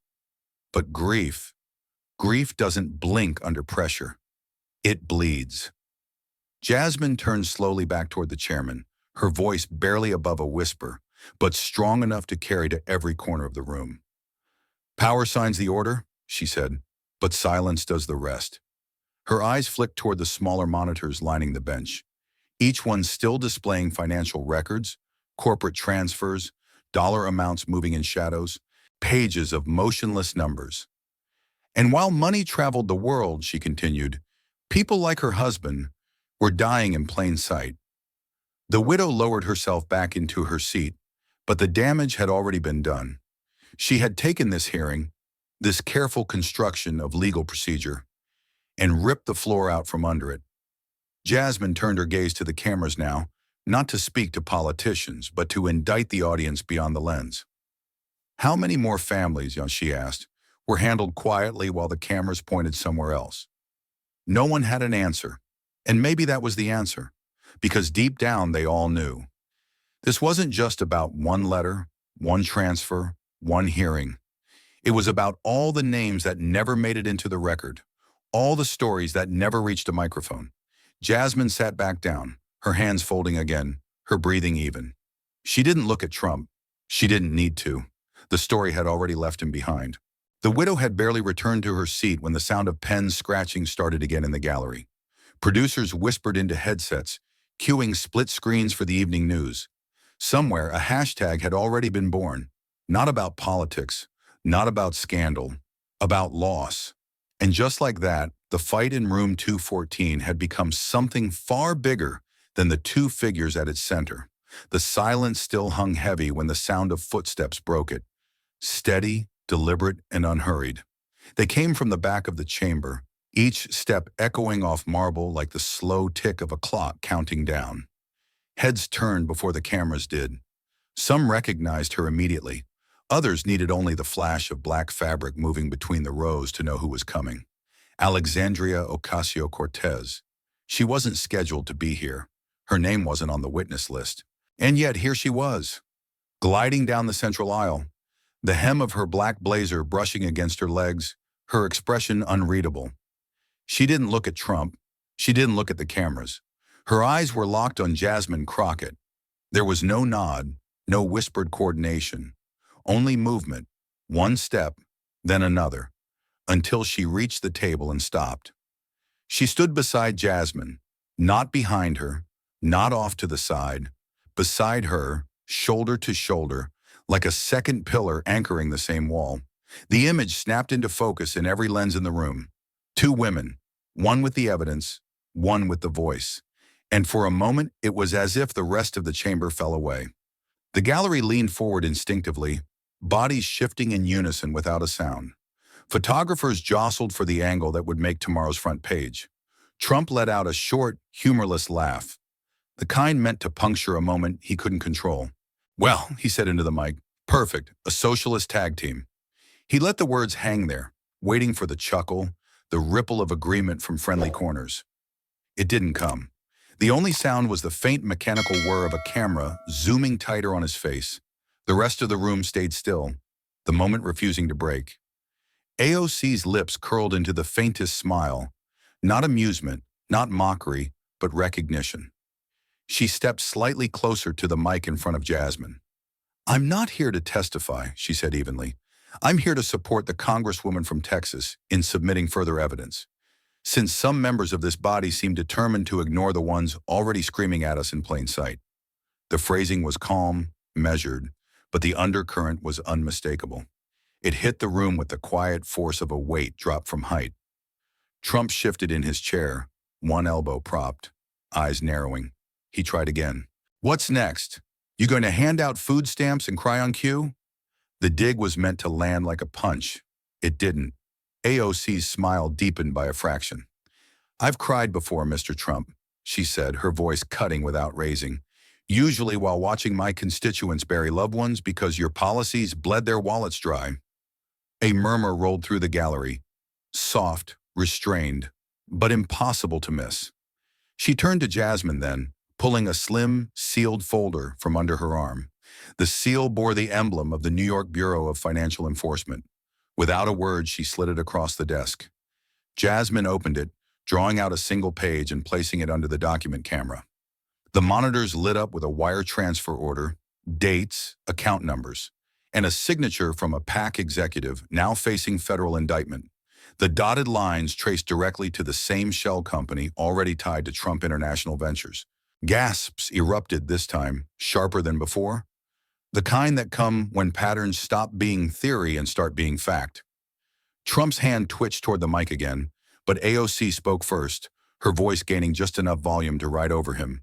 But grief doesn't blink under pressure. It bleeds. Jasmine turned slowly back toward the chairman, her voice barely above a whisper, but strong enough to carry to every corner of the room. "Power signs the order," she said, "but silence does the rest." Her eyes flicked toward the smaller monitors lining the bench, each one still displaying financial records, corporate transfers, dollar amounts moving in shadows, pages of motionless numbers. "And while money traveled the world," she continued, "people like her husband were dying in plain sight." The widow lowered herself back into her seat, but the damage had already been done. She had taken this hearing, this careful construction of legal procedure, and ripped the floor out from under it. Jasmine turned her gaze to the cameras now, not to speak to politicians, but to indict the audience beyond the lens. "How many more families," she asked, "were handled quietly while the cameras pointed somewhere else?" No one had an answer, and maybe that was the answer, because deep down they all knew. This wasn't just about one letter, one transfer, one hearing. It was about all the names that never made it into the record, all the stories that never reached a microphone. Jasmine sat back down, her hands folding again, her breathing even. She didn't look at Trump. She didn't need to. The story had already left him behind. The widow had barely returned to her seat when the sound of pens scratching started again in the gallery. Producers whispered into headsets, cueing split screens for the evening news. Somewhere, a hashtag had already been born. Not about politics, not about scandal, about loss. And just like that, the fight in room 214 had become something far bigger than the two figures at its center. The silence still hung heavy when the sound of footsteps broke it. Steady, deliberate, and unhurried. They came from the back of the chamber, each step echoing off marble like the slow tick of a clock counting down. Heads turned before the cameras did. Some recognized her immediately. Others needed only the flash of black fabric moving between the rows to know who was coming. Alexandria Ocasio-Cortez. She wasn't scheduled to be here. Her name wasn't on the witness list. And yet here she was, gliding down the central aisle. the hem of her black blazer brushing against her legs, her expression unreadable. She didn't look at Trump. She didn't look at the cameras. Her eyes were locked on Jasmine Crockett. There was no nod, no whispered coordination, only movement, one step, then another, until she reached the table and stopped. She stood beside Jasmine, not behind her, not off to the side, beside her, shoulder to shoulder, like a second pillar anchoring the same wall. The image snapped into focus in every lens in the room. Two women, one with the evidence, one with the voice. And for a moment, it was as if the rest of the chamber fell away. The gallery leaned forward instinctively, bodies shifting in unison without a sound. Photographers jostled for the angle that would make tomorrow's front page. Trump let out a short, humorless laugh, the kind meant to puncture a moment he couldn't control. "Well," he said into the mic, "perfect, a socialist tag team." He let the words hang there, waiting for the chuckle, the ripple of agreement from friendly corners. It didn't come. The only sound was the faint mechanical whir of a camera zooming tighter on his face. The rest of the room stayed still, the moment refusing to break. AOC's lips curled into the faintest smile, not amusement, not mockery, but recognition. She stepped slightly closer to the mic in front of Jasmine. "I'm not here to testify," she said evenly. "I'm here to support the Congresswoman from Texas in submitting further evidence. Since some members of this body seem determined to ignore the ones already screaming at us in plain sight." The phrasing was calm, measured, but the undercurrent was unmistakable. It hit the room with the quiet force of a weight dropped from height. Trump shifted in his chair, one elbow propped, eyes narrowing. He tried again. "What's next? You going to hand out food stamps and cry on cue?" The dig was meant to land like a punch. It didn't. AOC's smile deepened by a fraction. "I've cried before, Mr. Trump," she said, her voice cutting without raising. "Usually while watching my constituents bury loved ones because your policies bled their wallets dry." A murmur rolled through the gallery, soft, restrained, but impossible to miss. She turned to Jasmine then, pulling a slim, sealed folder from under her arm. The seal bore the emblem of the New York Bureau of Financial Enforcement. Without a word, she slid it across the desk. Jasmine opened it, drawing out a single page and placing it under the document camera. The monitors lit up with a wire transfer order, dates, account numbers, and a signature from a PAC executive now facing federal indictment. The dotted lines traced directly to the same shell company already tied to Trump International Ventures. Gasps erupted this time, sharper than before. The kind that come when patterns stop being theory and start being fact. Trump's hand twitched toward the mic again, but AOC spoke first, her voice gaining just enough volume to ride over him.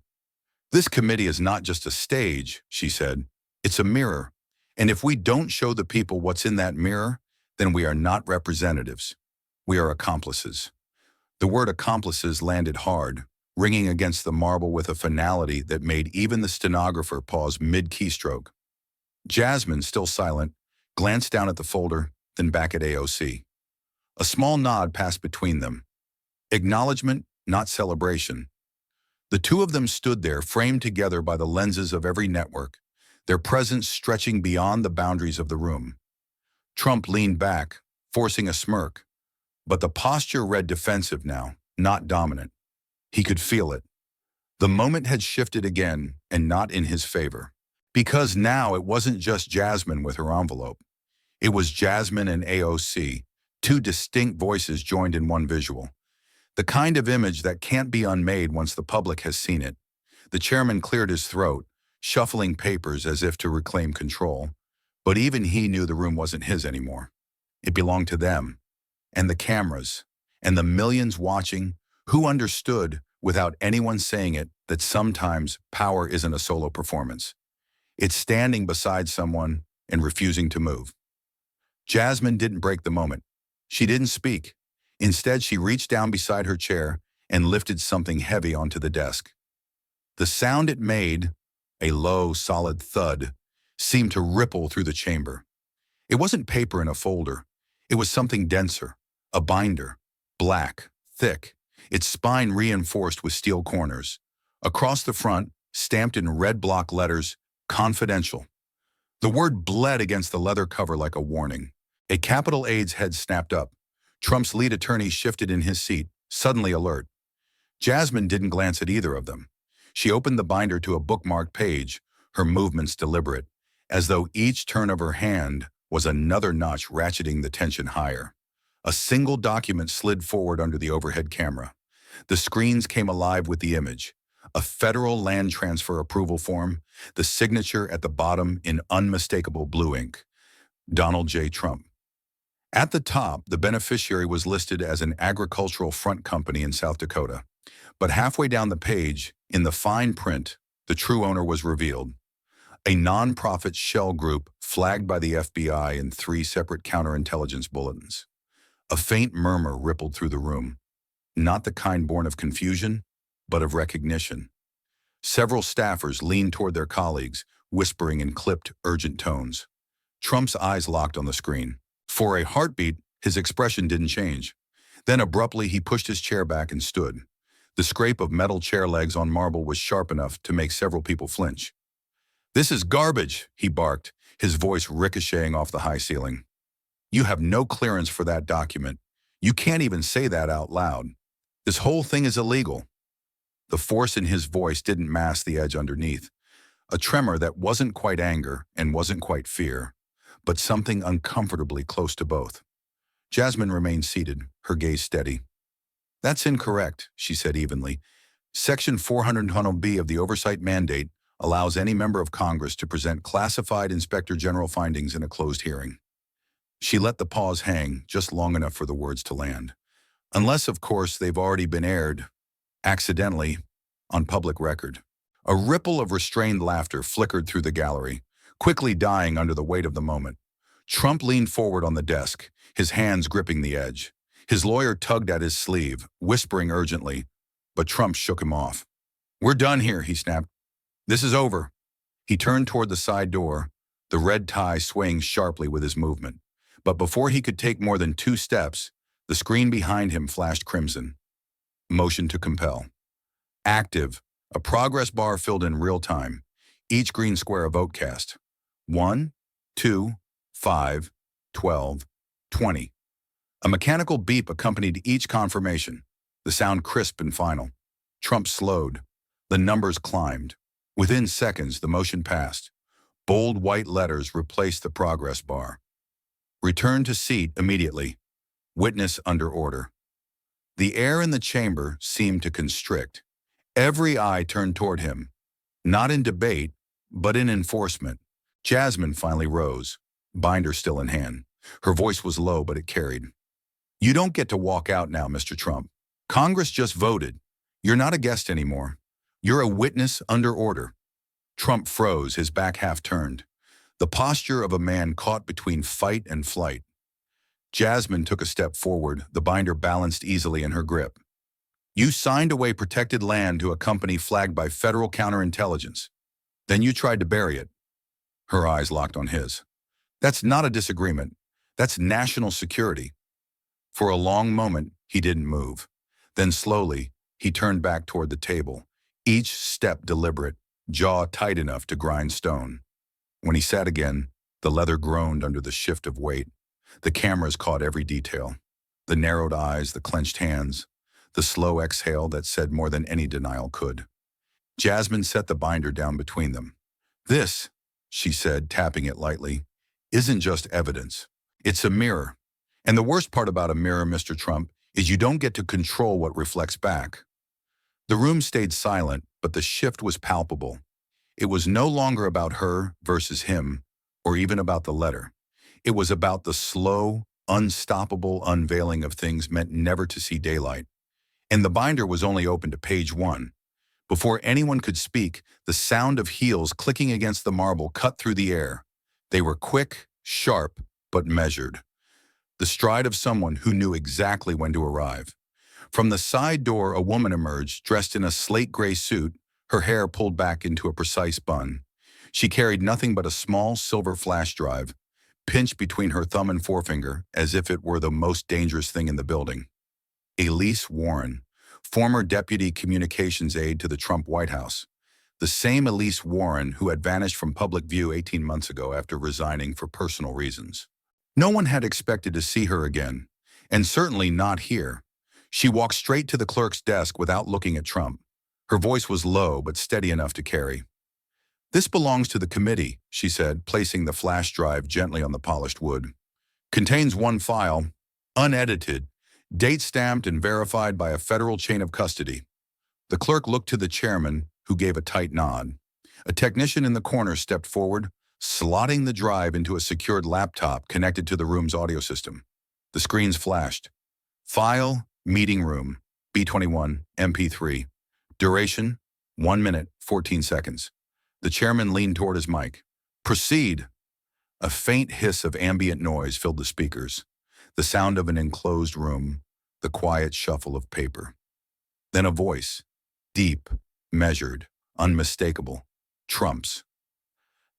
"This committee is not just a stage," she said. "It's a mirror. And if we don't show the people what's in that mirror, then we are not representatives. We are accomplices." The word accomplices landed hard, ringing against the marble with a finality that made even the stenographer pause mid-keystroke. Jasmine, still silent, glanced down at the folder, then back at AOC. A small nod passed between them. Acknowledgement, not celebration. The two of them stood there, framed together by the lenses of every network, their presence stretching beyond the boundaries of the room. Trump leaned back, forcing a smirk, but the posture read defensive now, not dominant. He could feel it. The moment had shifted again, and not in his favor. Because now it wasn't just Jasmine with her envelope. It was Jasmine and AOC, two distinct voices joined in one visual. The kind of image that can't be unmade once the public has seen it. The chairman cleared his throat, shuffling papers as if to reclaim control. But even he knew the room wasn't his anymore. It belonged to them, and the cameras, and the millions watching, who understood, without anyone saying it, that sometimes power isn't a solo performance. It's standing beside someone and refusing to move. Jasmine didn't break the moment. She didn't speak. Instead, she reached down beside her chair and lifted something heavy onto the desk. The sound it made, a low, solid thud, seemed to ripple through the chamber. It wasn't paper in a folder. It was something denser, a binder, black, thick, its spine reinforced with steel corners. Across the front, stamped in red block letters, "Confidential." The word bled against the leather cover like a warning. A capital A's head snapped up. Trump's lead attorney shifted in his seat, suddenly alert. Jasmine didn't glance at either of them. She opened the binder to a bookmarked page, her movements deliberate, as though each turn of her hand was another notch ratcheting the tension higher. A single document slid forward under the overhead camera. The screens came alive with the image. A federal land transfer approval form, the signature at the bottom in unmistakable blue ink. Donald J. Trump. At the top, the beneficiary was listed as an agricultural front company in South Dakota. But halfway down the page, in the fine print, the true owner was revealed. A non-profit shell group flagged by the FBI in 3 separate counterintelligence bulletins. A faint murmur rippled through the room, not the kind born of confusion, but of recognition. Several staffers leaned toward their colleagues, whispering in clipped, urgent tones. Trump's eyes locked on the screen. For a heartbeat, his expression didn't change. Then abruptly, he pushed his chair back and stood. The scrape of metal chair legs on marble was sharp enough to make several people flinch. "This is garbage," he barked, his voice ricocheting off the high ceiling. "You have no clearance for that document. You can't even say that out loud. This whole thing is illegal." The force in his voice didn't mask the edge underneath. A tremor that wasn't quite anger and wasn't quite fear, but something uncomfortably close to both. Jasmine remained seated, her gaze steady. "That's incorrect," she said evenly. "Section 400B of the Oversight Mandate allows any member of Congress to present classified Inspector General findings in a closed hearing." She let the pause hang just long enough for the words to land. Unless, of course, they've already been aired, accidentally, on public record. A ripple of restrained laughter flickered through the gallery, quickly dying under the weight of the moment. Trump leaned forward on the desk, his hands gripping the edge. His lawyer tugged at his sleeve, whispering urgently, but Trump shook him off. "We're done here," he snapped. "This is over." He turned toward the side door, the red tie swaying sharply with his movement. But before he could take more than 2 steps, the screen behind him flashed crimson. Motion to compel. Active, a progress bar filled in real time, each green square a vote cast. 1, 2, 5, 12, 20. A mechanical beep accompanied each confirmation, the sound crisp and final. Trump slowed. The numbers climbed. Within seconds, the motion passed. Bold white letters replaced the progress bar. Return to seat immediately. Witness under order. The air in the chamber seemed to constrict. Every eye turned toward him, not in debate, but in enforcement. Jasmine finally rose, binder still in hand. Her voice was low, but it carried. "You don't get to walk out now, Mr. Trump. Congress just voted. You're not a guest anymore. You're a witness under order." Trump froze, his back half turned. The posture of a man caught between fight and flight. Jasmine took a step forward, the binder balanced easily in her grip. "You signed away protected land to a company flagged by federal counterintelligence. Then you tried to bury it." Her eyes locked on his. "That's not a disagreement. That's national security." For a long moment, he didn't move. Then slowly, he turned back toward the table, each step deliberate, jaw tight enough to grind stone. When he sat again, the leather groaned under the shift of weight. The cameras caught every detail. The narrowed eyes, the clenched hands, the slow exhale that said more than any denial could. Jasmine set the binder down between them. "This," she said, tapping it lightly, "isn't just evidence. It's a mirror. And the worst part about a mirror, Mr. Trump, is you don't get to control what reflects back." The room stayed silent, but the shift was palpable. It was no longer about her versus him, or even about the letter. It was about the slow, unstoppable unveiling of things meant never to see daylight. And the binder was only open to page 1. Before anyone could speak, the sound of heels clicking against the marble cut through the air. They were quick, sharp, but measured. The stride of someone who knew exactly when to arrive. From the side door, a woman emerged, dressed in a slate gray suit, her hair pulled back into a precise bun. She carried nothing but a small silver flash drive, pinched between her thumb and forefinger as if it were the most dangerous thing in the building. Elise Warren, former deputy communications aide to the Trump White House. The same Elise Warren who had vanished from public view 18 months ago after resigning for personal reasons. No one had expected to see her again, and certainly not here. She walked straight to the clerk's desk without looking at Trump. Her voice was low but steady enough to carry. "This belongs to the committee," she said, placing the flash drive gently on the polished wood. "Contains one file, unedited, date-stamped and verified by a federal chain of custody." The clerk looked to the chairman, who gave a tight nod. A technician in the corner stepped forward, slotting the drive into a secured laptop connected to the room's audio system. The screens flashed. File, meeting room, B21, MP3. Duration, 1 minute, 14 seconds. The chairman leaned toward his mic. "Proceed." A faint hiss of ambient noise filled the speakers, the sound of an enclosed room, the quiet shuffle of paper. Then a voice, deep, measured, unmistakable. Trump's.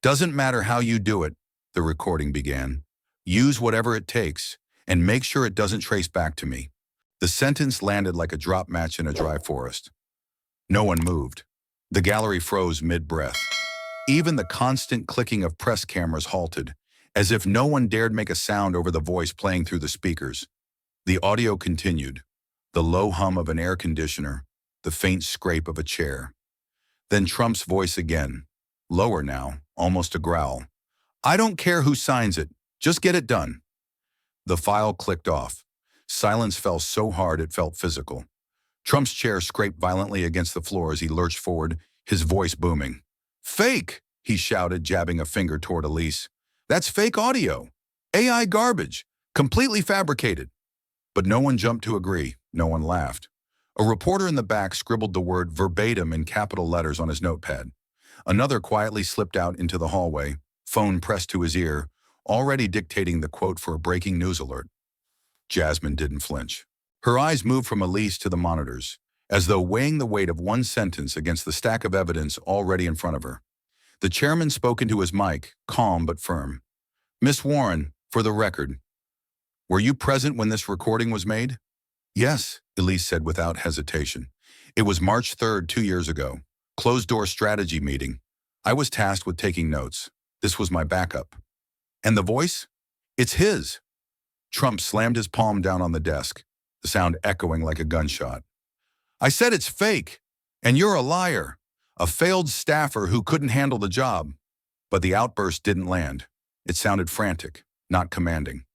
"Doesn't matter how you do it," the recording began. "Use whatever it takes, and make sure it doesn't trace back to me." The sentence landed like a drop match in a dry forest. No one moved. The gallery froze mid-breath. Even the constant clicking of press cameras halted, as if no one dared make a sound over the voice playing through the speakers. The audio continued, the low hum of an air conditioner, the faint scrape of a chair. Then Trump's voice again, lower now, almost a growl. "I don't care who signs it, just get it done." The file clicked off. Silence fell so hard it felt physical. Trump's chair scraped violently against the floor as he lurched forward, his voice booming. "Fake!" he shouted, jabbing a finger toward Elise. "That's fake audio. AI garbage. Completely fabricated." But no one jumped to agree. No one laughed. A reporter in the back scribbled the word verbatim in capital letters on his notepad. Another quietly slipped out into the hallway, phone pressed to his ear, already dictating the quote for a breaking news alert. Jasmine didn't flinch. Her eyes moved from Elise to the monitors, as though weighing the weight of one sentence against the stack of evidence already in front of her. The chairman spoke into his mic, calm but firm. "Miss Warren, for the record, were you present when this recording was made?" "Yes," Elise said without hesitation. "It was March 3rd, 2 years ago. Closed-door strategy meeting. I was tasked with taking notes. This was my backup." "And the voice?" "It's his." Trump slammed his palm down on the desk, the sound echoing like a gunshot. "I said it's fake, and you're a liar, a failed staffer who couldn't handle the job." But the outburst didn't land. It sounded frantic, not commanding.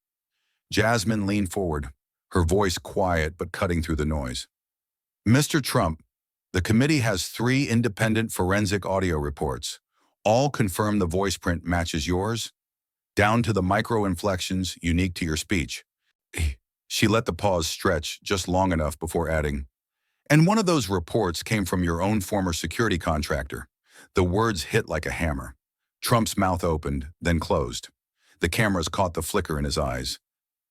Jasmine leaned forward, her voice quiet but cutting through the noise. "Mr. Trump, the committee has 3 independent forensic audio reports. All confirm the voice print matches yours, down to the micro-inflections unique to your speech." She let the pause stretch just long enough before adding, "And one of those reports came from your own former security contractor." The words hit like a hammer. Trump's mouth opened, then closed. The cameras caught the flicker in his eyes,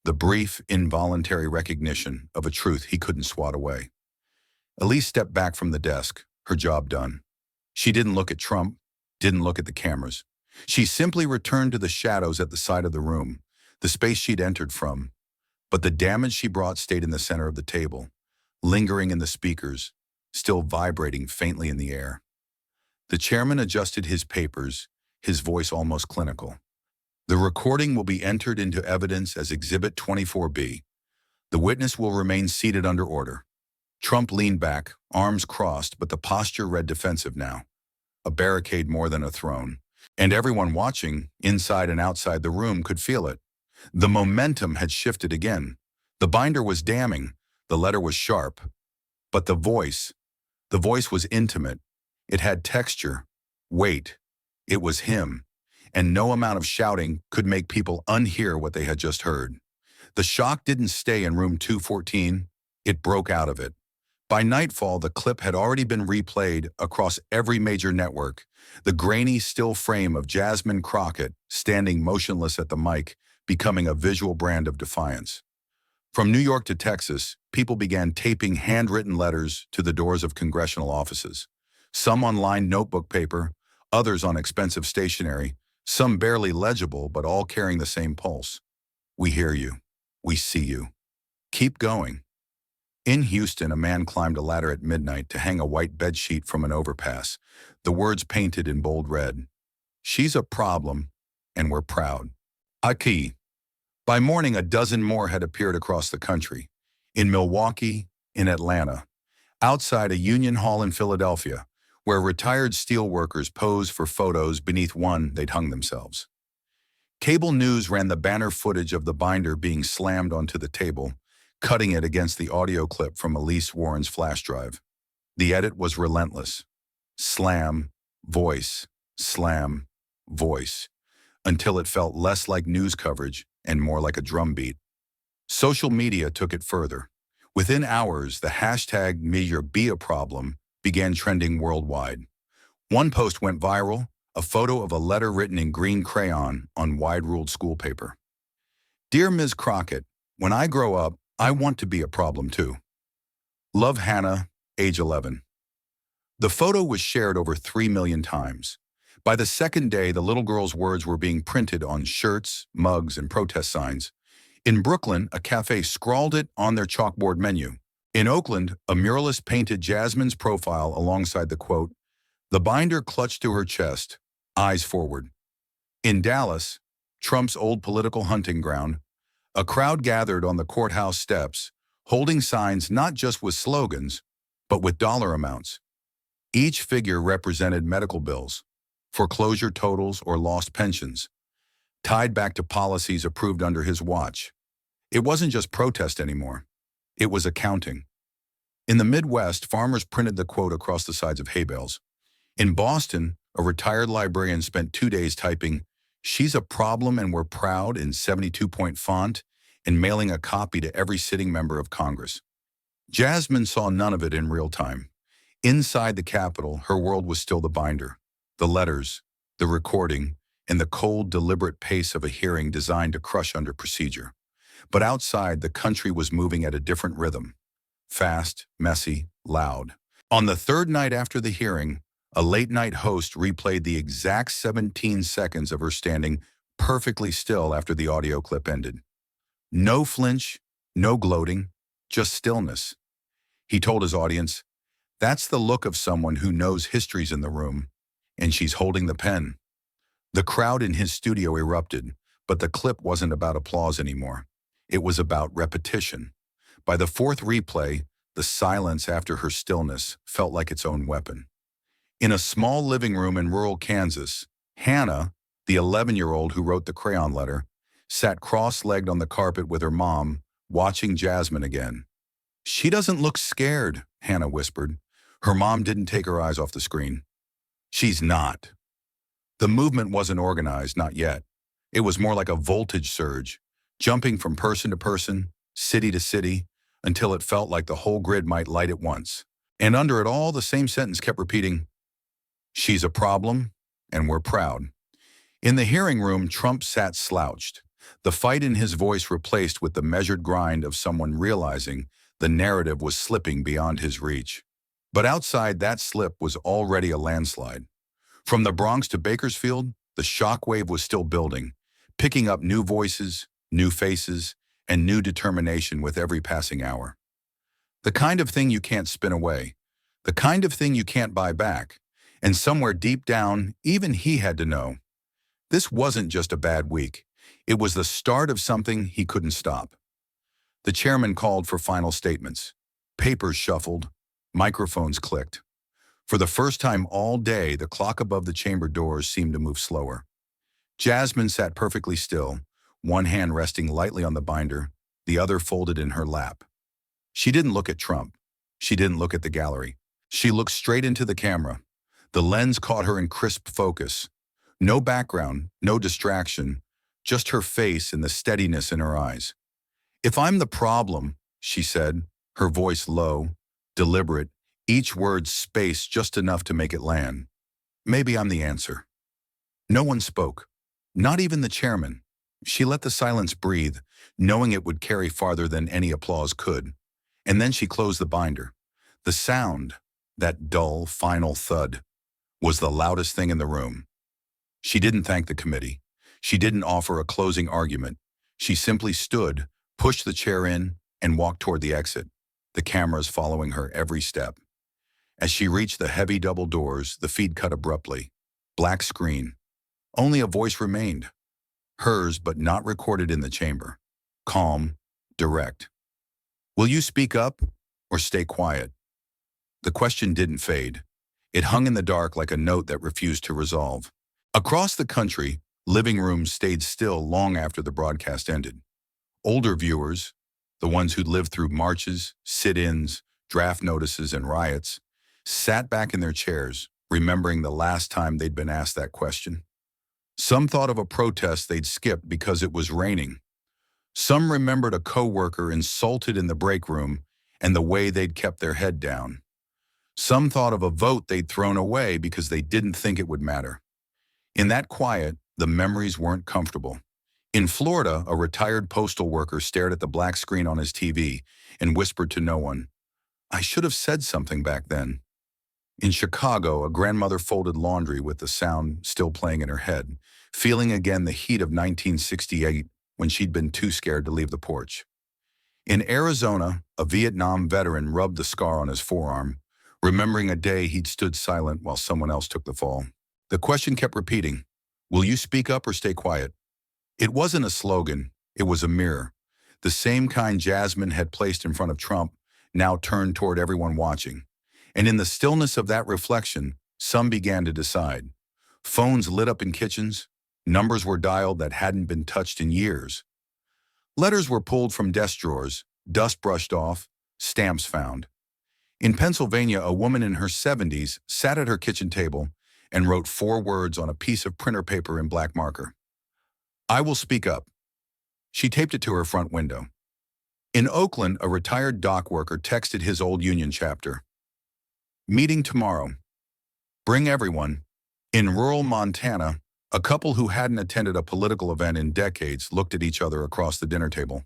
the brief, involuntary recognition of a truth he couldn't swat away. Elise stepped back from the desk, her job done. She didn't look at Trump, didn't look at the cameras. She simply returned to the shadows at the side of the room, the space she'd entered from. But the damage she brought stayed in the center of the table, lingering in the speakers, still vibrating faintly in the air. The chairman adjusted his papers, his voice almost clinical. "The recording will be entered into evidence as Exhibit 24B. The witness will remain seated under order." Trump leaned back, arms crossed, but the posture read defensive now. A barricade more than a throne. And everyone watching, inside and outside the room, could feel it. The momentum had shifted again. The binder was damning, the letter was sharp. But the voice was intimate. It had texture, weight. It was him. And no amount of shouting could make people unhear what they had just heard. The shock didn't stay in room 214, it broke out of it. By nightfall, the clip had already been replayed across every major network, the grainy, still frame of Jasmine Crockett standing motionless at the mic, becoming a visual brand of defiance. From New York to Texas, people began taping handwritten letters to the doors of congressional offices. Some on lined notebook paper, others on expensive stationery, some barely legible but all carrying the same pulse. "We hear you. We see you. Keep going." In Houston, a man climbed a ladder at midnight to hang a white bedsheet from an overpass, the words painted in bold red. She's a problem, and we're proud. Aki. By morning, a dozen more had appeared across the country. In Milwaukee, in Atlanta, outside a union hall in Philadelphia, where retired steelworkers posed for photos beneath one they'd hung themselves. Cable news ran the banner footage of the binder being slammed onto the table, cutting it against the audio clip from Elise Warren's flash drive. The edit was relentless. Slam, voice, slam, voice, until it felt less like news coverage and more like a drumbeat. Social media took it further. Within hours, the hashtag #MeYourBeAProblem began trending worldwide. One post went viral, a photo of a letter written in green crayon on wide-ruled school paper. Dear Ms. Crockett, when I grow up, I want to be a problem too. Love Hannah, age 11. The photo was shared over 3 million times. By the second day, the little girl's words were being printed on shirts, mugs, and protest signs. In Brooklyn, a cafe scrawled it on their chalkboard menu. In Oakland, a muralist painted Jasmine's profile alongside the quote, "The binder clutched to her chest, eyes forward." In Dallas, Trump's old political hunting ground, a crowd gathered on the courthouse steps, holding signs not just with slogans, but with dollar amounts. Each figure represented medical bills, foreclosure totals, or lost pensions, tied back to policies approved under his watch. It wasn't just protest anymore. It was accounting. In the Midwest, farmers printed the quote across the sides of hay bales. In Boston, a retired librarian spent 2 days typing, "She's a problem and we're proud" in 72-point font and mailing a copy to every sitting member of Congress. Jasmine saw none of it in real time. Inside the Capitol, her world was still the binder, the letters, the recording, and the cold, deliberate pace of a hearing designed to crush under procedure. But outside, the country was moving at a different rhythm. Fast, messy, loud. On the third night after the hearing, a late-night host replayed the exact 17 seconds of her standing perfectly still after the audio clip ended. No flinch, no gloating, just stillness. He told his audience, "That's the look of someone who knows history's in the room, and she's holding the pen." The crowd in his studio erupted, but the clip wasn't about applause anymore. It was about repetition. By the fourth replay, the silence after her stillness felt like its own weapon. In a small living room in rural Kansas, Hannah, the 11-year-old who wrote the crayon letter, sat cross-legged on the carpet with her mom, watching Jasmine again. "She doesn't look scared," Hannah whispered. Her mom didn't take her eyes off the screen. "She's not." The movement wasn't organized, not yet. It was more like a voltage surge, jumping from person to person, city to city, until it felt like the whole grid might light at once. And under it all, the same sentence kept repeating, "She's a problem, and we're proud." In the hearing room, Trump sat slouched, the fight in his voice replaced with the measured grind of someone realizing the narrative was slipping beyond his reach. But outside, that slip was already a landslide. From the Bronx to Bakersfield, the shockwave was still building, picking up new voices, new faces, and new determination with every passing hour. The kind of thing you can't spin away, the kind of thing you can't buy back, and somewhere deep down, even he had to know. This wasn't just a bad week. It was the start of something he couldn't stop. The chairman called for final statements. Papers shuffled, microphones clicked. For the first time all day, the clock above the chamber doors seemed to move slower. Jasmine sat perfectly still, one hand resting lightly on the binder, the other folded in her lap. She didn't look at Trump. She didn't look at the gallery. She looked straight into the camera. The lens caught her in crisp focus. No background, no distraction, just her face and the steadiness in her eyes. "If I'm the problem," she said, her voice low, deliberate, each word spaced just enough to make it land. "Maybe I'm the answer." No one spoke, not even the chairman. She let the silence breathe, knowing it would carry farther than any applause could. And then she closed the binder. The sound, that dull, final thud, was the loudest thing in the room. She didn't thank the committee. She didn't offer a closing argument. She simply stood, pushed the chair in, and walked toward the exit. the cameras following her every step. As she reached the heavy double doors, the feed cut abruptly. Black screen. Only a voice remained. Hers, but not recorded in the chamber. Calm, direct. Will you speak up or stay quiet? The question didn't fade. It hung in the dark like a note that refused to resolve. Across the country, living rooms stayed still long after the broadcast ended. Older viewers, the ones who'd lived through marches, sit-ins, draft notices, and riots, sat back in their chairs, remembering the last time they'd been asked that question. Some thought of a protest they'd skipped because it was raining. Some remembered a coworker insulted in the break room and the way they'd kept their head down. Some thought of a vote they'd thrown away because they didn't think it would matter. In that quiet, the memories weren't comfortable. In Florida, a retired postal worker stared at the black screen on his TV and whispered to no one, "I should have said something back then." In Chicago, a grandmother folded laundry with the sound still playing in her head, feeling again the heat of 1968 when she'd been too scared to leave the porch. In Arizona, a Vietnam veteran rubbed the scar on his forearm, remembering a day he'd stood silent while someone else took the fall. The question kept repeating, will you speak up or stay quiet? It wasn't a slogan, it was a mirror. The same kind Jasmine had placed in front of Trump, now turned toward everyone watching. And in the stillness of that reflection, some began to decide. Phones lit up in kitchens, numbers were dialed that hadn't been touched in years. Letters were pulled from desk drawers, dust brushed off, stamps found. In Pennsylvania, a woman in her 70s sat at her kitchen table and wrote 4 words on a piece of printer paper in black marker. I will speak up. She taped it to her front window. In Oakland, a retired dock worker texted his old union chapter. Meeting tomorrow. Bring everyone. In rural Montana, a couple who hadn't attended a political event in decades looked at each other across the dinner table.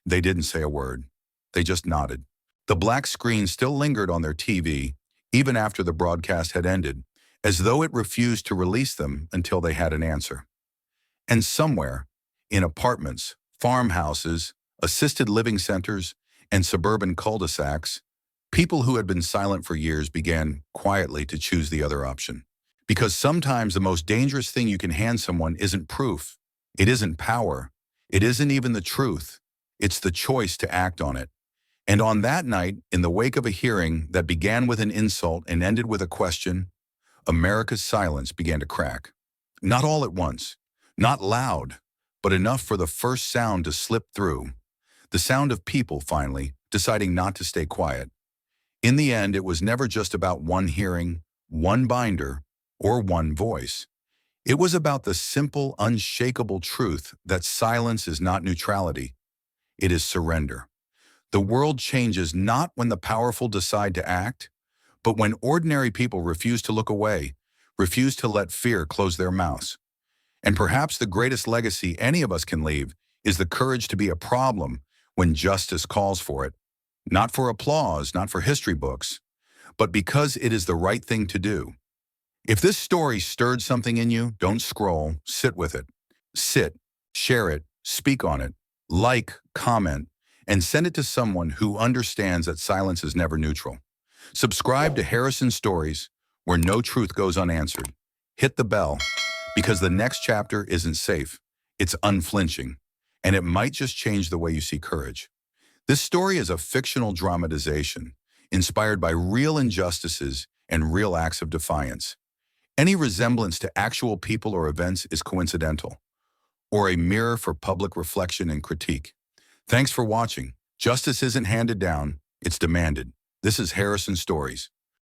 They didn't say a word. They just nodded. The black screen still lingered on their TV, even after the broadcast had ended, as though it refused to release them until they had an answer. And somewhere, in apartments, farmhouses, assisted living centers, and suburban cul-de-sacs, people who had been silent for years began quietly to choose the other option. Because sometimes the most dangerous thing you can hand someone isn't proof, it isn't power, it isn't even the truth, it's the choice to act on it. And on that night, in the wake of a hearing that began with an insult and ended with a question, America's silence began to crack. Not all at once, not loud, but enough for the first sound to slip through. The sound of people, finally, deciding not to stay quiet. In the end, it was never just about one hearing, one binder, or one voice. It was about the simple, unshakable truth that silence is not neutrality. It is surrender. The world changes not when the powerful decide to act, but when ordinary people refuse to look away, refuse to let fear close their mouths. And perhaps the greatest legacy any of us can leave is the courage to be a problem when justice calls for it. Not for applause, not for history books, but because it is the right thing to do. If this story stirred something in you, don't scroll, sit with it. Sit, share it, speak on it, like, comment, and send it to someone who understands that silence is never neutral. Subscribe to Harrison Stories, where no truth goes unanswered. Hit the bell, because the next chapter isn't safe. It's unflinching, and it might just change the way you see courage. This story is a fictional dramatization, inspired by real injustices and real acts of defiance. Any resemblance to actual people or events is coincidental, or a mirror for public reflection and critique. Thanks for watching. Justice isn't handed down, it's demanded. This is Harrison Stories.